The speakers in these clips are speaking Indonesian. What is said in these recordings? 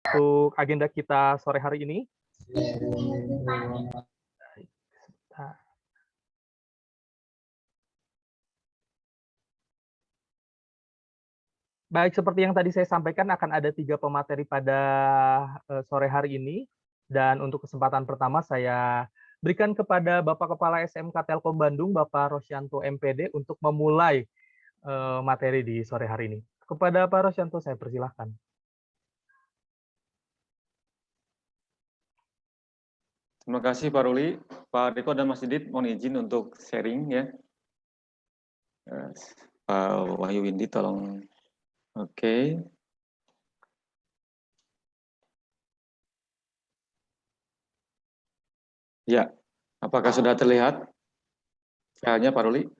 untuk agenda kita sore hari ini. Nah, baik, seperti yang tadi saya sampaikan akan ada 3 pemateri pada, sore hari ini, dan untuk kesempatan pertama saya berikan kepada Bapak Kepala SMK Telkom Bandung, Bapak Rosyanto MPD untuk memulai, materi di sore hari ini. Kepada Pak Rosyanto saya persilahkan. Terima kasih Pak Ruli, Pak Riko dan Mas Didit mohon izin untuk sharing ya. Pak Wahyu Windy tolong. Oke. Ya, apakah sudah terlihat filenya Pak Ruli?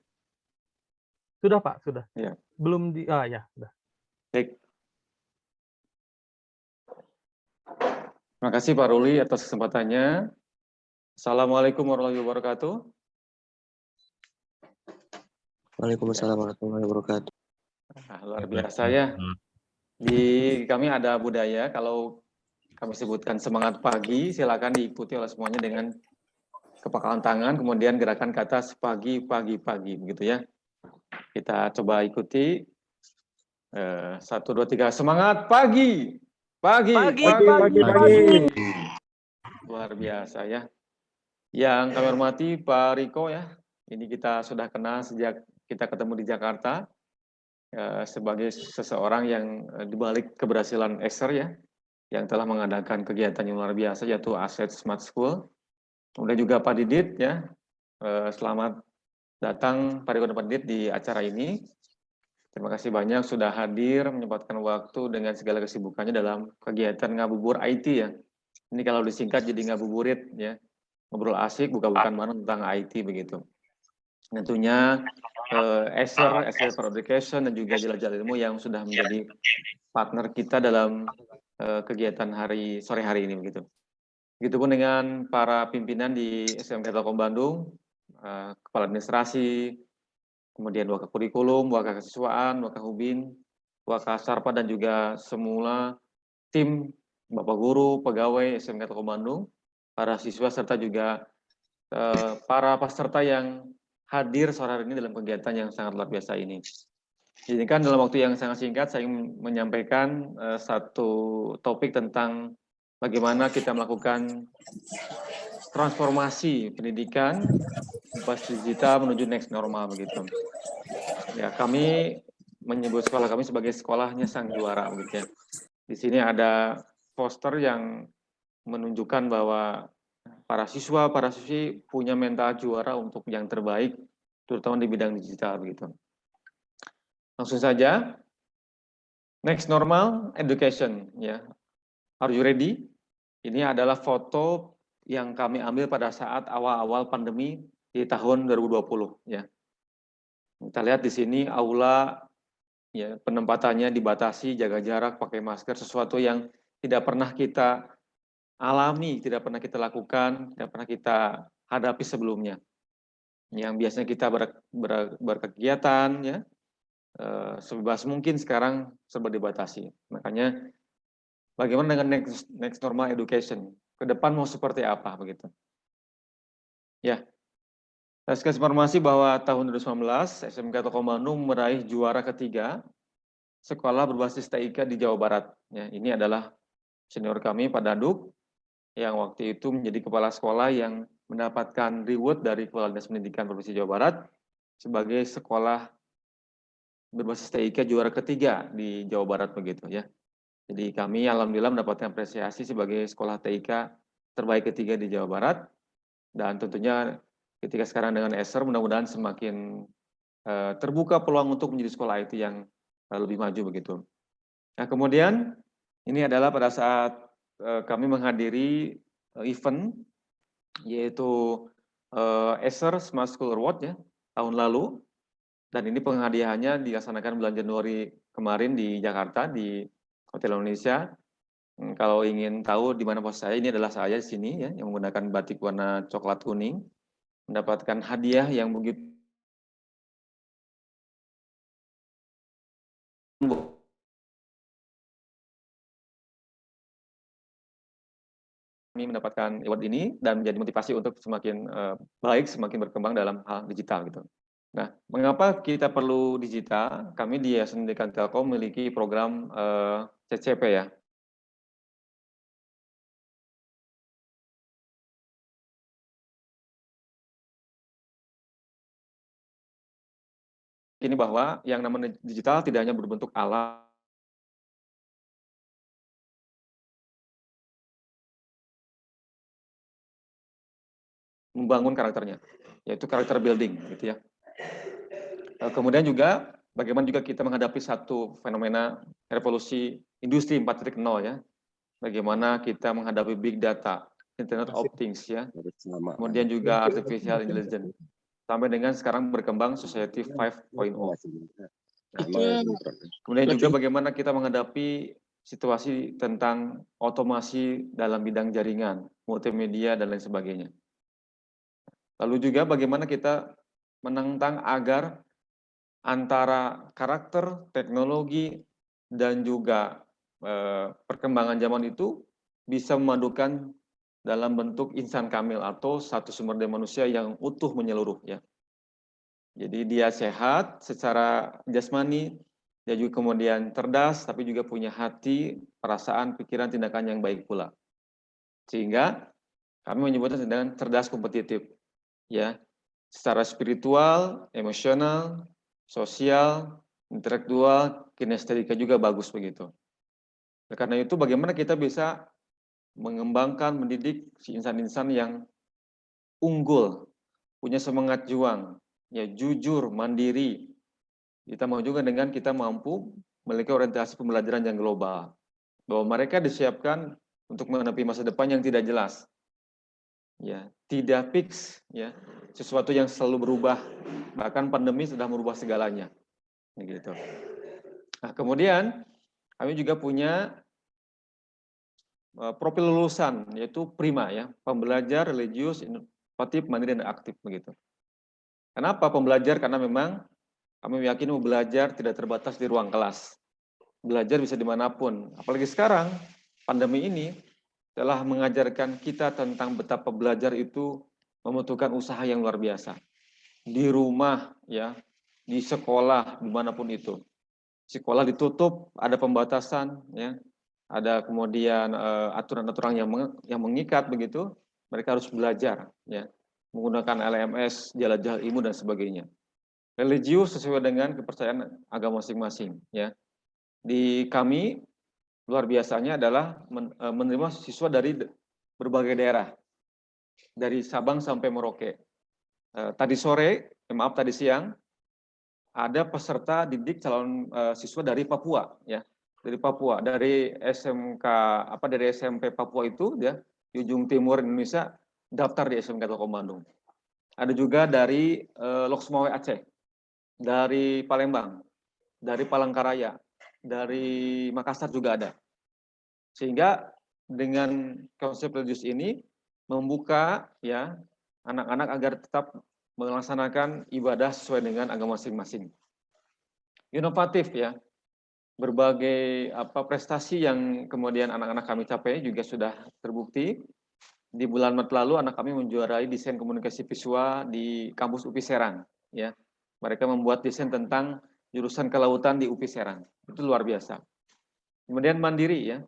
Sudah Pak, sudah. Ya. Belum ya, sudah. Baik. Terima kasih Pak Ruli atas kesempatannya. Assalamualaikum warahmatullahi wabarakatuh. Waalaikumsalam warahmatullahi wabarakatuh. Luar biasa ya. Di kami ada budaya, kalau kami sebutkan semangat pagi, silakan diikuti oleh semuanya dengan kepakan tangan, kemudian gerakan ke atas pagi, pagi, pagi, begitu ya. Kita coba ikuti. 1, 2, 3, semangat pagi, pagi, Pagi, pagi, pagi, pagi. pagi. Luar biasa ya. Yang kami hormati Pak Riko ya, ini kita sudah kenal sejak kita ketemu di Jakarta sebagai seseorang yang dibalik keberhasilan Acer ya, yang telah mengadakan kegiatan yang luar biasa yaitu Aset Smart School. Kemudian juga Pak Didit ya, selamat datang Pak Riko dan Pak Didit di acara ini. Terima kasih banyak sudah hadir, menyempatkan waktu dengan segala kesibukannya dalam kegiatan Ngabubur IT ya. Ini kalau disingkat jadi ngabuburit ya. Ngobrol asik, buka-bukaan bareng tentang IT begitu. Tentunya Acer for Education dan juga Jelajah Ilmu yang sudah menjadi partner kita dalam kegiatan sore hari ini begitu. Begitupun dengan para pimpinan di SMK Telkom Bandung, kepala administrasi, kemudian Waka Kurikulum, Waka Kesiswaan, Waka Hubin, Waka Sarpa, dan juga semula tim Bapak Guru, pegawai SMK Telkom Bandung, para siswa, serta juga para peserta yang hadir sore hari ini dalam kegiatan yang sangat luar biasa ini. Jadi kan dalam waktu yang sangat singkat saya ingin menyampaikan satu topik tentang bagaimana kita melakukan transformasi pendidikan berbasis digital menuju next normal begitu. Ya, kami menyebut sekolah kami sebagai sekolahnya sang juara begitu ya. Di sini ada poster yang menunjukkan bahwa para siswa, para siswi punya mental juara untuk yang terbaik, terutama di bidang digital begitu. Langsung saja, next normal education ya. Are you ready? Ini adalah foto yang kami ambil pada saat awal-awal pandemi di tahun 2020 ya. Kita lihat di sini aula ya, penempatannya dibatasi, jaga jarak, pakai masker, sesuatu yang tidak pernah kita alami, tidak pernah kita lakukan, tidak pernah kita hadapi sebelumnya. Yang biasanya kita berkegiatan ya, sebebas mungkin sekarang serba dibatasi. Makanya bagaimana dengan next normal education? Ke depan mau seperti apa begitu? Ya, saya kasih informasi bahwa tahun 2019 SMK Telkom Bandung meraih juara ketiga sekolah berbasis TIK di Jawa Barat. Ya, ini adalah senior kami Pak Daduk yang waktu itu menjadi kepala sekolah yang mendapatkan reward dari Kepala Dinas Pendidikan Provinsi Jawa Barat sebagai sekolah berbasis TIK juara ketiga di Jawa Barat begitu ya. Jadi kami alhamdulillah mendapatkan apresiasi sebagai sekolah TIK terbaik ketiga di Jawa Barat, dan tentunya ketika sekarang dengan Acer mudah-mudahan semakin terbuka peluang untuk menjadi sekolah IT yang lebih maju begitu. Nah kemudian ini adalah pada saat kami menghadiri event yaitu Acer Smart School Award ya tahun lalu, dan ini penghadiahannya dilaksanakan bulan Januari kemarin di Jakarta di Hotel Indonesia. Kalau ingin tahu di mana pos saya, ini adalah saya di sini ya yang menggunakan batik warna coklat kuning, mendapatkan hadiah yang begitu kami mendapatkan award ini dan menjadi motivasi untuk semakin baik, semakin berkembang dalam hal digital gitu. Nah, mengapa kita perlu digital? Kami di Yayasan Pendidikan Telkom memiliki program CCP ya. Ini bahwa yang namanya digital tidak hanya berbentuk alat, membangun karakternya, yaitu karakter building gitu ya. Kemudian juga bagaimana juga kita menghadapi satu fenomena revolusi industri 4.0 ya. Bagaimana kita menghadapi big data, Internet of Things ya. Kemudian juga artificial intelligence. Sampai dengan sekarang berkembang society 5.0. Kemudian juga bagaimana kita menghadapi situasi tentang otomasi dalam bidang jaringan, multimedia dan lain sebagainya. Lalu juga bagaimana kita menentang agar antara karakter, teknologi, dan juga perkembangan zaman itu bisa memadukan dalam bentuk insan kamil atau satu sumber daya manusia yang utuh menyeluruh ya. Jadi dia sehat secara jasmani, dia juga kemudian cerdas, tapi juga punya hati, perasaan, pikiran, tindakan yang baik pula. Sehingga kami menyebutnya dengan cerdas kompetitif ya, secara spiritual, emosional, sosial, intelektual, kinestetika juga bagus begitu. Karena itu bagaimana kita bisa mengembangkan, mendidik si insan-insan yang unggul, punya semangat juang, ya jujur, mandiri. Kita mau juga dengan kita mampu memiliki orientasi pembelajaran yang global. Bahwa mereka disiapkan untuk menghadapi masa depan yang tidak jelas. Ya, tidak fix ya, sesuatu yang selalu berubah, bahkan pandemi sudah merubah segalanya gitu. Nah, kemudian kami juga punya profil lulusan yaitu prima ya, pembelajar religius, inovatif, mandiri dan aktif begitu. Kenapa pembelajar? Karena memang kami meyakini belajar tidak terbatas di ruang kelas. Belajar bisa dimanapun, apalagi sekarang pandemi ini telah mengajarkan kita tentang betapa belajar itu membutuhkan usaha yang luar biasa. Di rumah, ya, di sekolah, dimanapun itu. Sekolah ditutup, ada pembatasan, ya, ada kemudian aturan-aturan yang mengikat begitu. Mereka harus belajar, ya, menggunakan LMS, jelajah ilmu dan sebagainya. Religius sesuai dengan kepercayaan agama masing-masing, ya. Di kami luar biasanya adalah menerima siswa dari berbagai daerah, dari Sabang sampai Merauke. Tadi siang ada peserta didik calon siswa dari Papua, ya, dari Papua, dari SMK dari SMP Papua itu, ya, di ujung timur Indonesia daftar di SMK Telkom Bandung. Ada juga dari Loksmawe Aceh, dari Palembang, dari Palangkaraya, dari Makassar juga ada. Sehingga dengan konsep religius ini membuka ya anak-anak agar tetap melaksanakan ibadah sesuai dengan agama masing-masing. Inovatif ya. Berbagai prestasi yang kemudian anak-anak kami capai juga sudah terbukti. Di bulan Maret lalu anak kami menjuarai desain komunikasi visual di kampus UPI Serang ya. Mereka membuat desain tentang jurusan kelautan di UPI Serang. Itu luar biasa. Kemudian mandiri ya.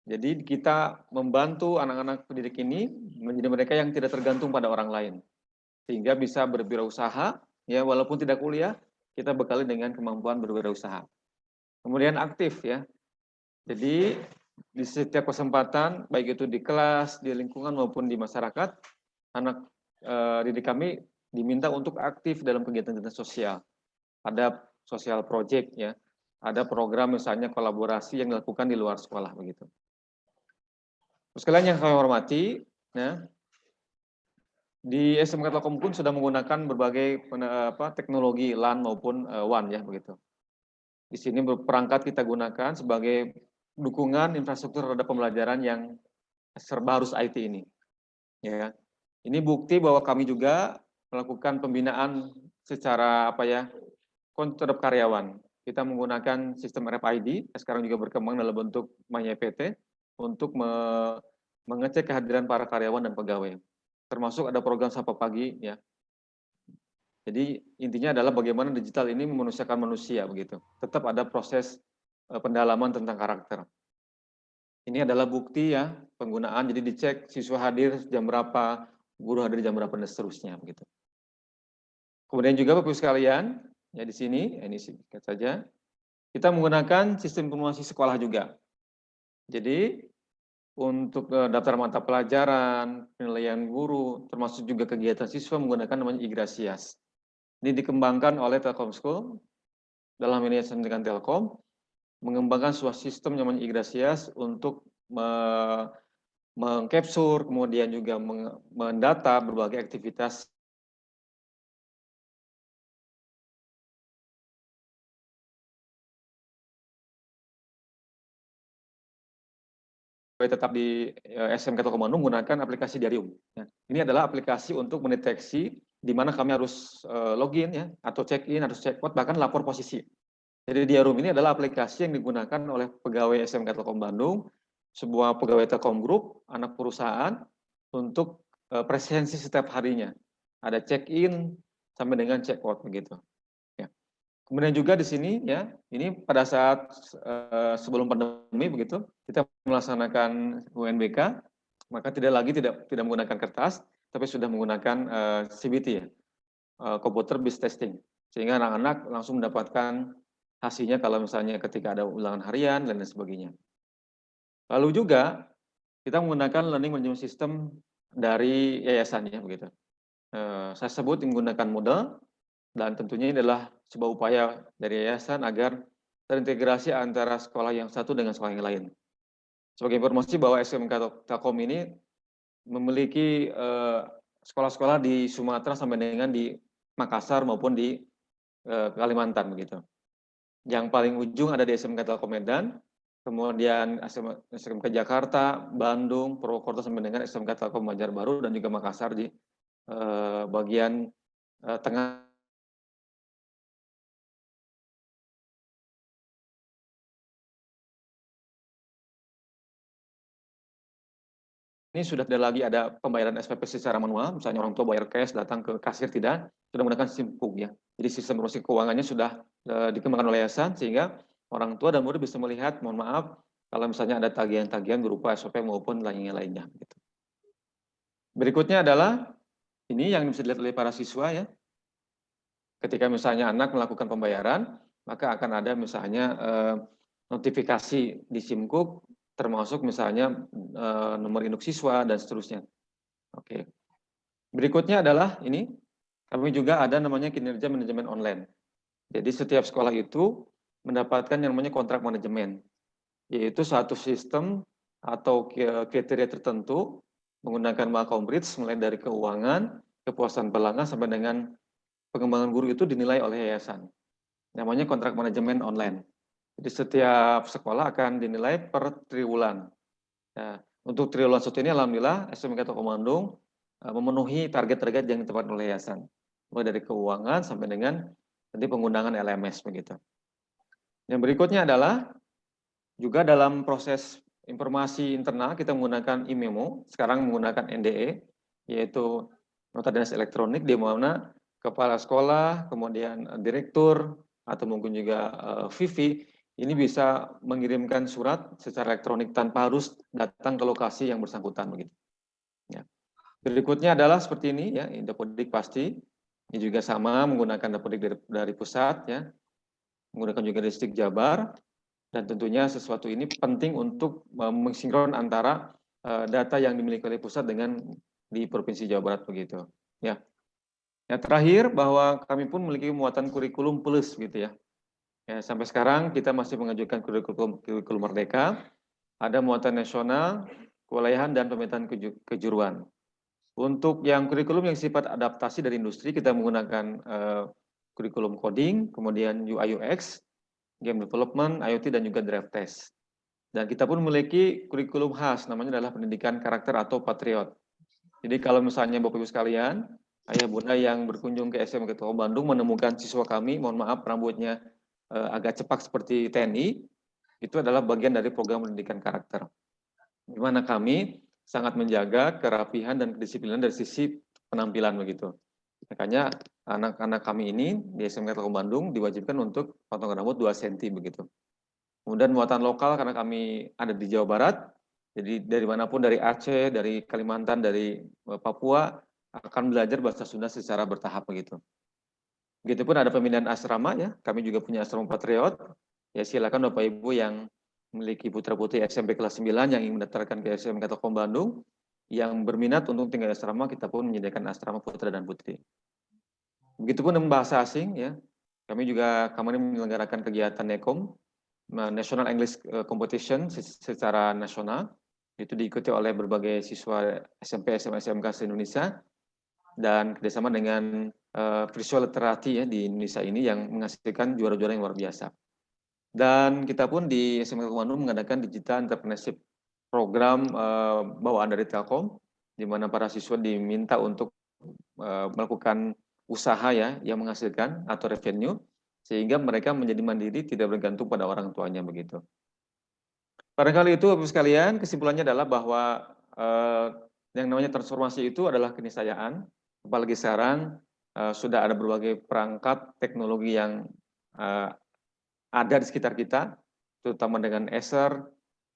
Jadi kita membantu anak-anak pendidik ini menjadi mereka yang tidak tergantung pada orang lain. Sehingga bisa berwirausaha, ya walaupun tidak kuliah, kita bekali dengan kemampuan berwirausaha. Kemudian aktif ya. Jadi di setiap kesempatan, baik itu di kelas, di lingkungan maupun di masyarakat, anak didik kami diminta untuk aktif dalam kegiatan-kegiatan sosial. Ada social project ya, ada program misalnya kolaborasi yang dilakukan di luar sekolah begitu. Sekalian yang kami hormati, ya, di SMK Telkom pun sudah menggunakan berbagai teknologi LAN maupun WAN ya begitu. Di sini perangkat kita gunakan sebagai dukungan infrastruktur terhadap pembelajaran yang serba harus IT ini. Ya, ini bukti bahwa kami juga melakukan pembinaan secara terhadap karyawan. Kita menggunakan sistem RFID, sekarang juga berkembang dalam bentuk MyPT untuk mengecek kehadiran para karyawan dan pegawai. Termasuk ada program Sapa Pagi ya. Jadi intinya adalah bagaimana digital ini memanusiakan manusia begitu. Tetap ada proses pendalaman tentang karakter. Ini adalah bukti ya penggunaan. Jadi dicek siswa hadir jam berapa, guru hadir jam berapa dan seterusnya begitu. Kemudian juga Bapak Ibu sekalian, ya di sini ini singkat saja. Kita menggunakan sistem informasi sekolah juga. Jadi untuk daftar mata pelajaran, penilaian guru, termasuk juga kegiatan siswa menggunakan namanya Igrasias. Ini dikembangkan oleh Telkom School dalam ini dengan Telkom, mengembangkan sebuah sistem namanya Igrasias untuk mengcapture, kemudian juga mendata berbagai aktivitas tetap di SMK Telkom Bandung menggunakan aplikasi Diarium. Ya, ini adalah aplikasi untuk mendeteksi di mana kami harus login ya, atau check-in, atau check-out, bahkan lapor posisi. Jadi Diarium ini adalah aplikasi yang digunakan oleh pegawai SMK Telkom Bandung, sebuah pegawai Telkom Group, anak perusahaan, untuk presensi setiap harinya. Ada check-in sampai dengan check-out begitu. Ya. Kemudian juga di sini ya, ini pada saat sebelum pandemi begitu, kita melaksanakan UNBK, maka tidak menggunakan kertas, tapi sudah menggunakan CBT ya, computer based testing, sehingga anak-anak langsung mendapatkan hasilnya kalau misalnya ketika ada ulangan harian dan lain sebagainya. Lalu juga kita menggunakan learning management system dari yayasannya begitu. Saya sebut menggunakan Moodle. Dan tentunya ini adalah sebuah upaya dari yayasan agar terintegrasi antara sekolah yang satu dengan sekolah yang lain. Sebagai informasi bahwa SMK Telkom ini memiliki sekolah-sekolah di Sumatera sampai dengan di Makassar maupun di Kalimantan begitu. Yang paling ujung ada di SMK Telkom Medan, kemudian SMK Jakarta, Bandung, Purwokerto sampai dengan SMK Telkom Banjarbaru dan juga Makassar di bagian tengah. Ini sudah tidak lagi ada pembayaran SPP secara manual, misalnya orang tua bayar cash, datang ke kasir, tidak, sudah menggunakan sistem PUG ya. Jadi sistem informasi keuangannya sudah dikembangkan oleh yayasan, sehingga orang tua dan murid bisa melihat, mohon maaf, kalau misalnya ada tagihan-tagihan berupa SPP maupun lainnya. Gitu. Berikutnya adalah, ini yang bisa dilihat oleh para siswa ya. Ketika misalnya anak melakukan pembayaran, maka akan ada misalnya notifikasi di SIMKUK, termasuk misalnya nomor induk siswa dan seterusnya. Oke. Berikutnya adalah ini, kami juga ada namanya kinerja manajemen online. Jadi setiap sekolah itu mendapatkan yang namanya kontrak manajemen, yaitu satu sistem atau kriteria tertentu menggunakan Malcolm Bridge mulai dari keuangan, kepuasan pelanggan sampai dengan pengembangan guru itu dinilai oleh yayasan. Namanya kontrak manajemen online. Jadi setiap sekolah akan dinilai per triwulan. Nah, untuk triwulan 1 ini alhamdulillah SMK Telkom Bandung memenuhi target-target yang ditetapkan oleh yayasan. Mulai dari keuangan sampai dengan nanti penggunaan LMS begitu. Yang berikutnya adalah juga dalam proses informasi internal kita menggunakan e-memo, sekarang menggunakan NDE, yaitu nota dinas elektronik, di mana kepala sekolah, kemudian direktur, atau mungkin juga VV, ini bisa mengirimkan surat secara elektronik tanpa harus datang ke lokasi yang bersangkutan begitu. Ya. Berikutnya adalah seperti ini ya, Dapodik pasti. Ini juga sama menggunakan Dapodik dari pusat ya. Menggunakan juga distrik Jabar, dan tentunya sesuatu ini penting untuk mensinkron antara data yang dimiliki oleh pusat dengan di Provinsi Jawa Barat begitu. Ya. Yang terakhir bahwa kami pun memiliki muatan kurikulum plus gitu ya. Ya, sampai sekarang kita masih mengajukan kurikulum merdeka, ada muatan nasional, kewilayahan dan pemetaan kejuruan. Untuk yang kurikulum yang sifat adaptasi dari industri, kita menggunakan kurikulum coding, kemudian UI UX, game development, IoT dan juga drive test. Dan kita pun memiliki kurikulum khas, namanya adalah pendidikan karakter atau patriot. Jadi kalau misalnya Bapak Ibu sekalian, ayah bunda yang berkunjung ke SMK Telkom Bandung menemukan siswa kami, mohon maaf rambutnya agak cepak seperti TNI, itu adalah bagian dari program pendidikan karakter. Di mana kami sangat menjaga kerapihan dan kedisiplinan dari sisi penampilan begitu. Makanya anak-anak kami ini di SMK Telkom Bandung diwajibkan untuk potongan rambut 2 cm begitu. Kemudian muatan lokal karena kami ada di Jawa Barat, jadi dari manapun, dari Aceh, dari Kalimantan, dari Papua, akan belajar bahasa Sunda secara bertahap begitu. Begitupun ada pemindahan asrama ya, kami juga punya asrama patriot. Ya silakan Bapak Ibu yang memiliki putra-putri SMP kelas 9 yang ingin mendaftarkan ke SMK Telkom Bandung, yang berminat untuk tinggal di asrama, kita pun menyediakan asrama putra dan putri. Begitupun dengan bahasa asing ya, kami juga kemarin menyelenggarakan kegiatan NECOM, National English Competition secara nasional, itu diikuti oleh berbagai siswa SMP, SMA, SMK se-Indonesia, dan kerjasama dengan Visual Literati ya di Indonesia ini yang menghasilkan juara-juara yang luar biasa. Dan kita pun di SMK Telkom Bandung mengadakan Digital Entrepreneurship program bawaan dari Telkom, di mana para siswa diminta untuk melakukan usaha ya yang menghasilkan atau revenue, sehingga mereka menjadi mandiri, tidak bergantung pada orang tuanya begitu. Barangkali itu Bapak sekalian, kesimpulannya adalah bahwa yang namanya transformasi itu adalah keniscayaan, apalagi sekarang sudah ada berbagai perangkat teknologi yang ada di sekitar kita, terutama dengan Acer,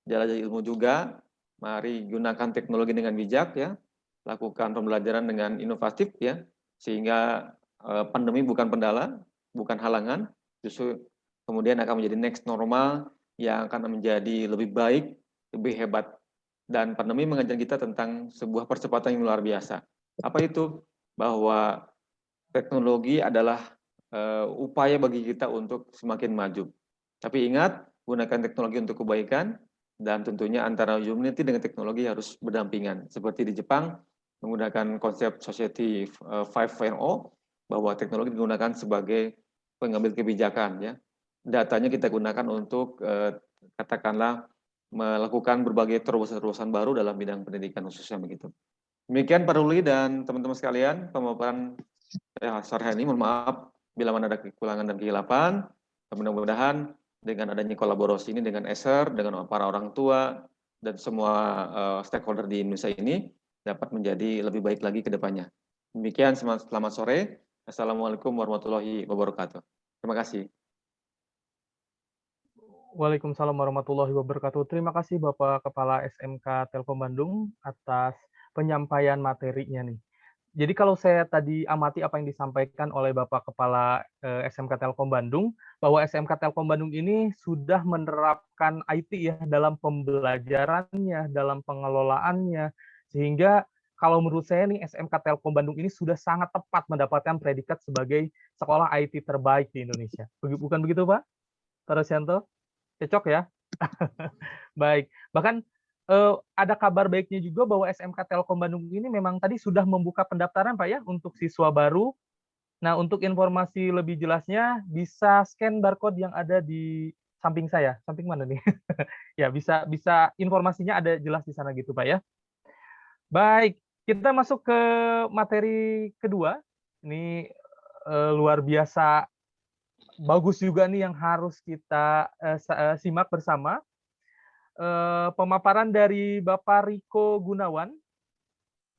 Jelajah Ilmu juga. Mari gunakan teknologi dengan bijak ya, lakukan pembelajaran dengan inovatif ya, sehingga pandemi bukan kendala, bukan halangan, justru kemudian akan menjadi next normal yang akan menjadi lebih baik, lebih hebat. Dan pandemi mengajar kita tentang sebuah percepatan yang luar biasa. Apa itu? Bahwa teknologi adalah upaya bagi kita untuk semakin maju. Tapi ingat, gunakan teknologi untuk kebaikan, dan tentunya antara humanity dengan teknologi harus berdampingan. Seperti di Jepang, menggunakan konsep Society 5.0, bahwa teknologi digunakan sebagai pengambil kebijakan. Ya. Datanya kita gunakan untuk, katakanlah, melakukan berbagai terobosan-terobosan baru dalam bidang pendidikan khususnya begitu. Demikian Pak Ruli dan teman-teman sekalian, pemaparan sore hari ini. Mohon maaf bila mana ada kekurangan dan kehilapan. Mudah-mudahan dengan adanya kolaborasi ini dengan Acer, dengan para orang tua, dan semua stakeholder di Indonesia ini dapat menjadi lebih baik lagi ke depannya. Demikian, selamat sore. Assalamualaikum warahmatullahi wabarakatuh. Terima kasih. Waalaikumsalam warahmatullahi wabarakatuh. Terima kasih Bapak Kepala SMK Telkom Bandung atas penyampaian materinya nih. Jadi kalau saya tadi amati apa yang disampaikan oleh Bapak Kepala SMK Telkom Bandung, bahwa SMK Telkom Bandung ini sudah menerapkan IT ya dalam pembelajarannya, dalam pengelolaannya, sehingga kalau menurut saya nih SMK Telkom Bandung ini sudah sangat tepat mendapatkan predikat sebagai sekolah IT terbaik di Indonesia. Bukan begitu Pak Rosyanto? Cocok ya? Baik. Bahkan ada kabar baiknya juga bahwa SMK Telkom Bandung ini memang tadi sudah membuka pendaftaran Pak ya untuk siswa baru. Nah, untuk informasi lebih jelasnya bisa scan barcode yang ada di samping saya. Samping mana nih? Ya, bisa informasinya ada jelas di sana gitu Pak ya. Baik, kita masuk ke materi kedua. Ini luar biasa bagus juga nih yang harus kita simak bersama. Pemaparan dari Bapak Riko Gunawan.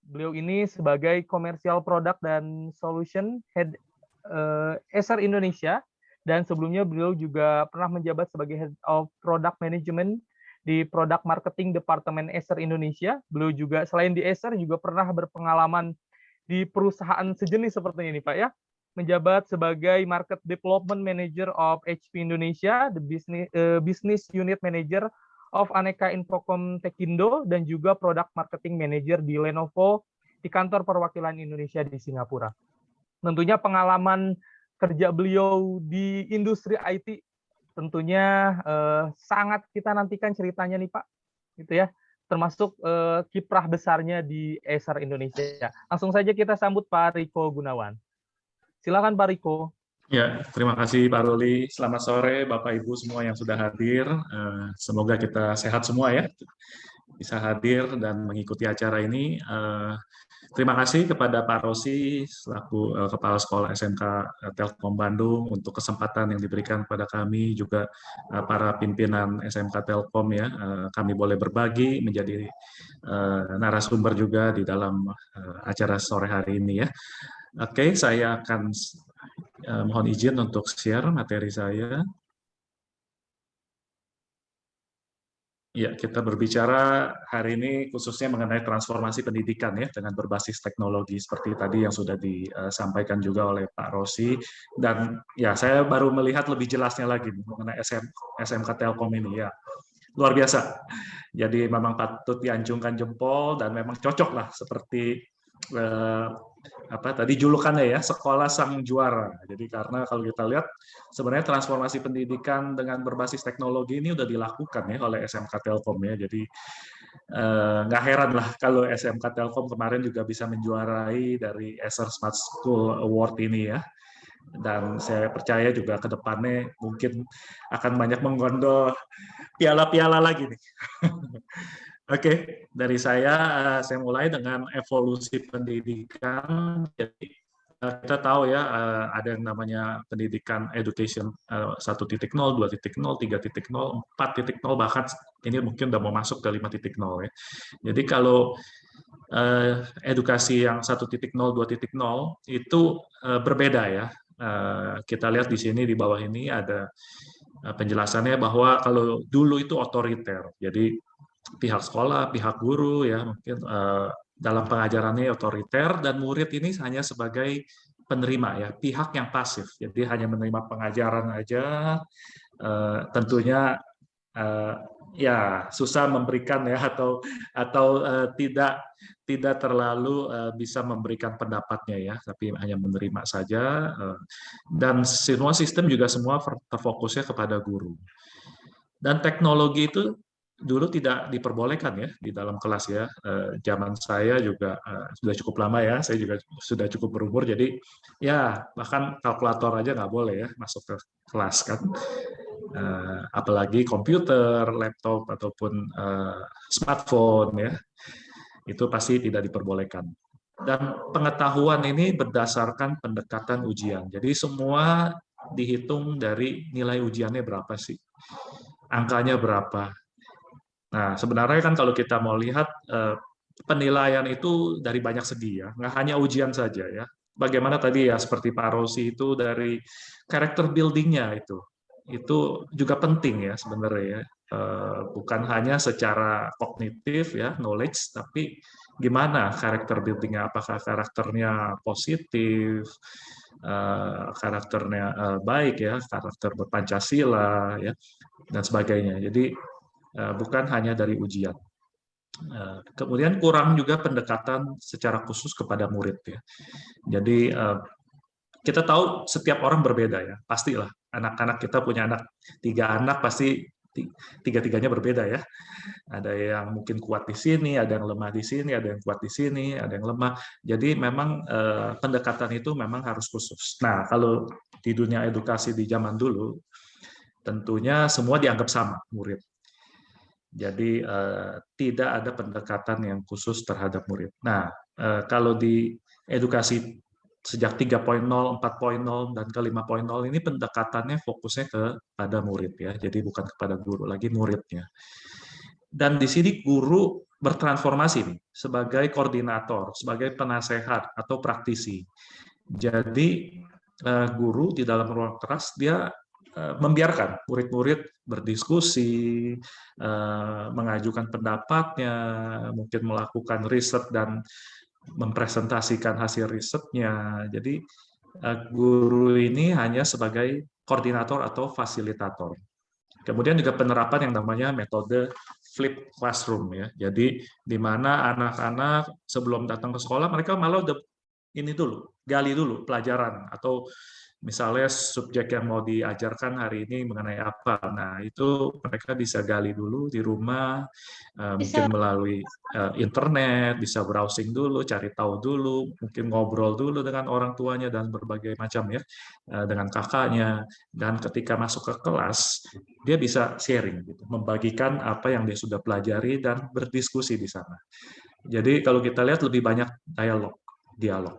Beliau ini sebagai Commercial Product dan Solution Head Acer Indonesia, dan sebelumnya beliau juga pernah menjabat sebagai Head of Product Management di Product Marketing Departemen Acer Indonesia. Beliau juga selain di Acer juga pernah berpengalaman di perusahaan sejenis seperti ini Pak ya, menjabat sebagai Market Development Manager of HP Indonesia, the Business Unit Manager of Aneka Infocom Tekindo, dan juga Product Marketing Manager di Lenovo di kantor perwakilan Indonesia di Singapura. Tentunya pengalaman kerja beliau di industri IT tentunya sangat kita nantikan ceritanya nih Pak, gitu ya. Termasuk kiprah besarnya di Acer Indonesia. Langsung saja kita sambut Pak Riko Gunawan. Silakan Pak Riko. Ya, terima kasih Pak Ruli. Selamat sore Bapak Ibu semua yang sudah hadir. Semoga kita sehat semua ya. bisa hadir dan mengikuti acara ini. Terima kasih kepada Pak Rosi selaku Kepala Sekolah SMK Telkom Bandung untuk kesempatan yang diberikan kepada kami, juga para pimpinan SMK Telkom ya. Kami boleh berbagi menjadi narasumber juga di dalam acara sore hari ini ya. Oke, saya akan mohon izin untuk share materi saya. Ya, kita berbicara hari ini khususnya mengenai transformasi pendidikan ya dengan berbasis teknologi seperti tadi yang sudah disampaikan juga oleh Pak Rosi, dan ya saya baru melihat lebih jelasnya lagi mengenai SMK Telkom ini ya. Luar biasa. Jadi memang patut diacungkan jempol dan memang cocok lah seperti apa tadi julukannya ya, sekolah sang juara. Jadi karena kalau kita lihat sebenarnya transformasi pendidikan dengan berbasis teknologi ini udah dilakukan ya oleh SMK Telkom ya. Jadi nggak heran lah kalau SMK Telkom kemarin juga bisa menjuarai dari Acer Smart School Award ini ya. Dan saya percaya juga ke depannya mungkin akan banyak menggondol piala-piala lagi nih. Oke, dari saya mulai dengan evolusi pendidikan. Jadi kita tahu ya ada yang namanya pendidikan education 1.0, 2.0, 3.0, 4.0, bahkan ini mungkin udah mau masuk ke 5.0 ya. Jadi kalau edukasi yang 1.0, 2.0 itu berbeda ya. Kita lihat di sini di bawah ini ada penjelasannya bahwa kalau dulu itu otoriter. Jadi pihak sekolah, pihak guru ya mungkin dalam pengajarannya otoriter dan murid ini hanya sebagai penerima ya, pihak yang pasif. Jadi hanya menerima pengajaran aja. Tentunya ya susah memberikan ya atau tidak terlalu bisa memberikan pendapatnya ya, tapi hanya menerima saja. Dan semua sistem juga semua terfokusnya kepada guru. Dan teknologi itu dulu tidak diperbolehkan ya di dalam kelas ya. Zaman saya juga sudah cukup lama ya, saya juga sudah cukup berumur, jadi ya bahkan kalkulator aja nggak boleh ya masuk ke kelas kan. Apalagi komputer, laptop ataupun smartphone ya, itu pasti tidak diperbolehkan. Dan pengetahuan ini berdasarkan pendekatan ujian. Jadi semua dihitung dari nilai ujiannya berapa sih, angkanya berapa. Nah, sebenarnya kan kalau kita mau lihat penilaian itu dari banyak segi ya, nggak hanya ujian saja ya. Bagaimana tadi ya seperti Pak Rosi itu dari character building-nya itu juga penting ya sebenarnya ya. Bukan hanya secara kognitif ya, knowledge, tapi gimana karakter building-nya, apakah karakternya positif, karakternya baik ya, karakter berpancasila ya, dan sebagainya. Jadi bukan hanya dari ujian. Kemudian kurang juga pendekatan secara khusus kepada murid ya. Jadi kita tahu setiap orang berbeda ya, pastilah. Anak-anak kita punya 3 anak pasti tiga-tiganya berbeda ya. Ada yang mungkin kuat di sini, ada yang lemah di sini, ada yang kuat di sini, ada yang lemah. Jadi memang pendekatan itu memang harus khusus. Nah, kalau di dunia edukasi di zaman dulu, tentunya semua dianggap sama murid. Jadi tidak ada pendekatan yang khusus terhadap murid. Nah, kalau di edukasi sejak 3.0, 4.0, dan ke 5.0 ini pendekatannya fokusnya kepada murid ya. Jadi bukan kepada guru lagi, muridnya. Dan di sini guru bertransformasi nih sebagai koordinator, sebagai penasehat atau praktisi. Jadi guru di dalam ruang kelas dia membiarkan murid-murid berdiskusi, mengajukan pendapatnya, mungkin melakukan riset dan mempresentasikan hasil risetnya. Jadi guru ini hanya sebagai koordinator atau fasilitator. Kemudian juga penerapan yang namanya metode flip classroom ya. Jadi di mana anak-anak sebelum datang ke sekolah mereka malah udah ini dulu, gali dulu pelajaran atau Misalnya subjek yang mau diajarkan hari ini mengenai apa. Nah, itu mereka bisa gali dulu di rumah, mungkin melalui internet, bisa browsing dulu, cari tahu dulu, mungkin ngobrol dulu dengan orang tuanya dan berbagai macam ya, dengan kakaknya. Dan ketika masuk ke kelas, dia bisa sharing, gitu, membagikan apa yang dia sudah pelajari dan berdiskusi di sana. Jadi kalau kita lihat lebih banyak dialog.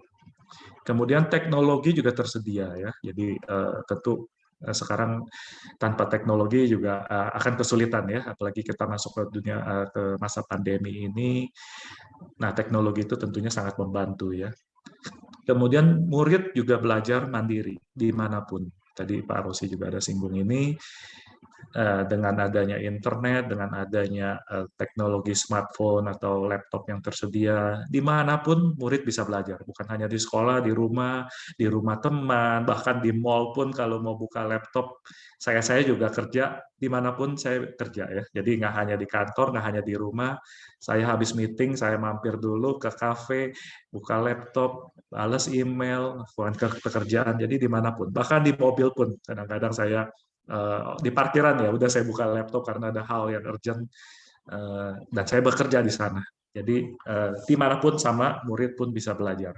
Kemudian teknologi juga tersedia ya. Jadi tentu sekarang tanpa teknologi juga akan kesulitan ya, apalagi kita masuk ke dunia ke masa pandemi ini. Nah, teknologi itu tentunya sangat membantu ya. Kemudian murid juga belajar mandiri dimanapun. Tadi Pak Rosi juga ada singgung ini. Dengan adanya internet, dengan adanya teknologi smartphone atau laptop yang tersedia, dimanapun murid bisa belajar, bukan hanya di sekolah, di rumah teman, bahkan di mall pun kalau mau buka laptop, saya juga kerja, dimanapun saya kerja ya, jadi nggak hanya di kantor, nggak hanya di rumah, saya habis meeting, saya mampir dulu ke kafe, buka laptop, balas email, bukan ke pekerjaan, jadi dimanapun, bahkan di mobil pun, kadang-kadang saya di parkiran ya udah saya buka laptop karena ada hal yang urgent dan saya bekerja di sana. Jadi dimanapun sama murid pun bisa belajar.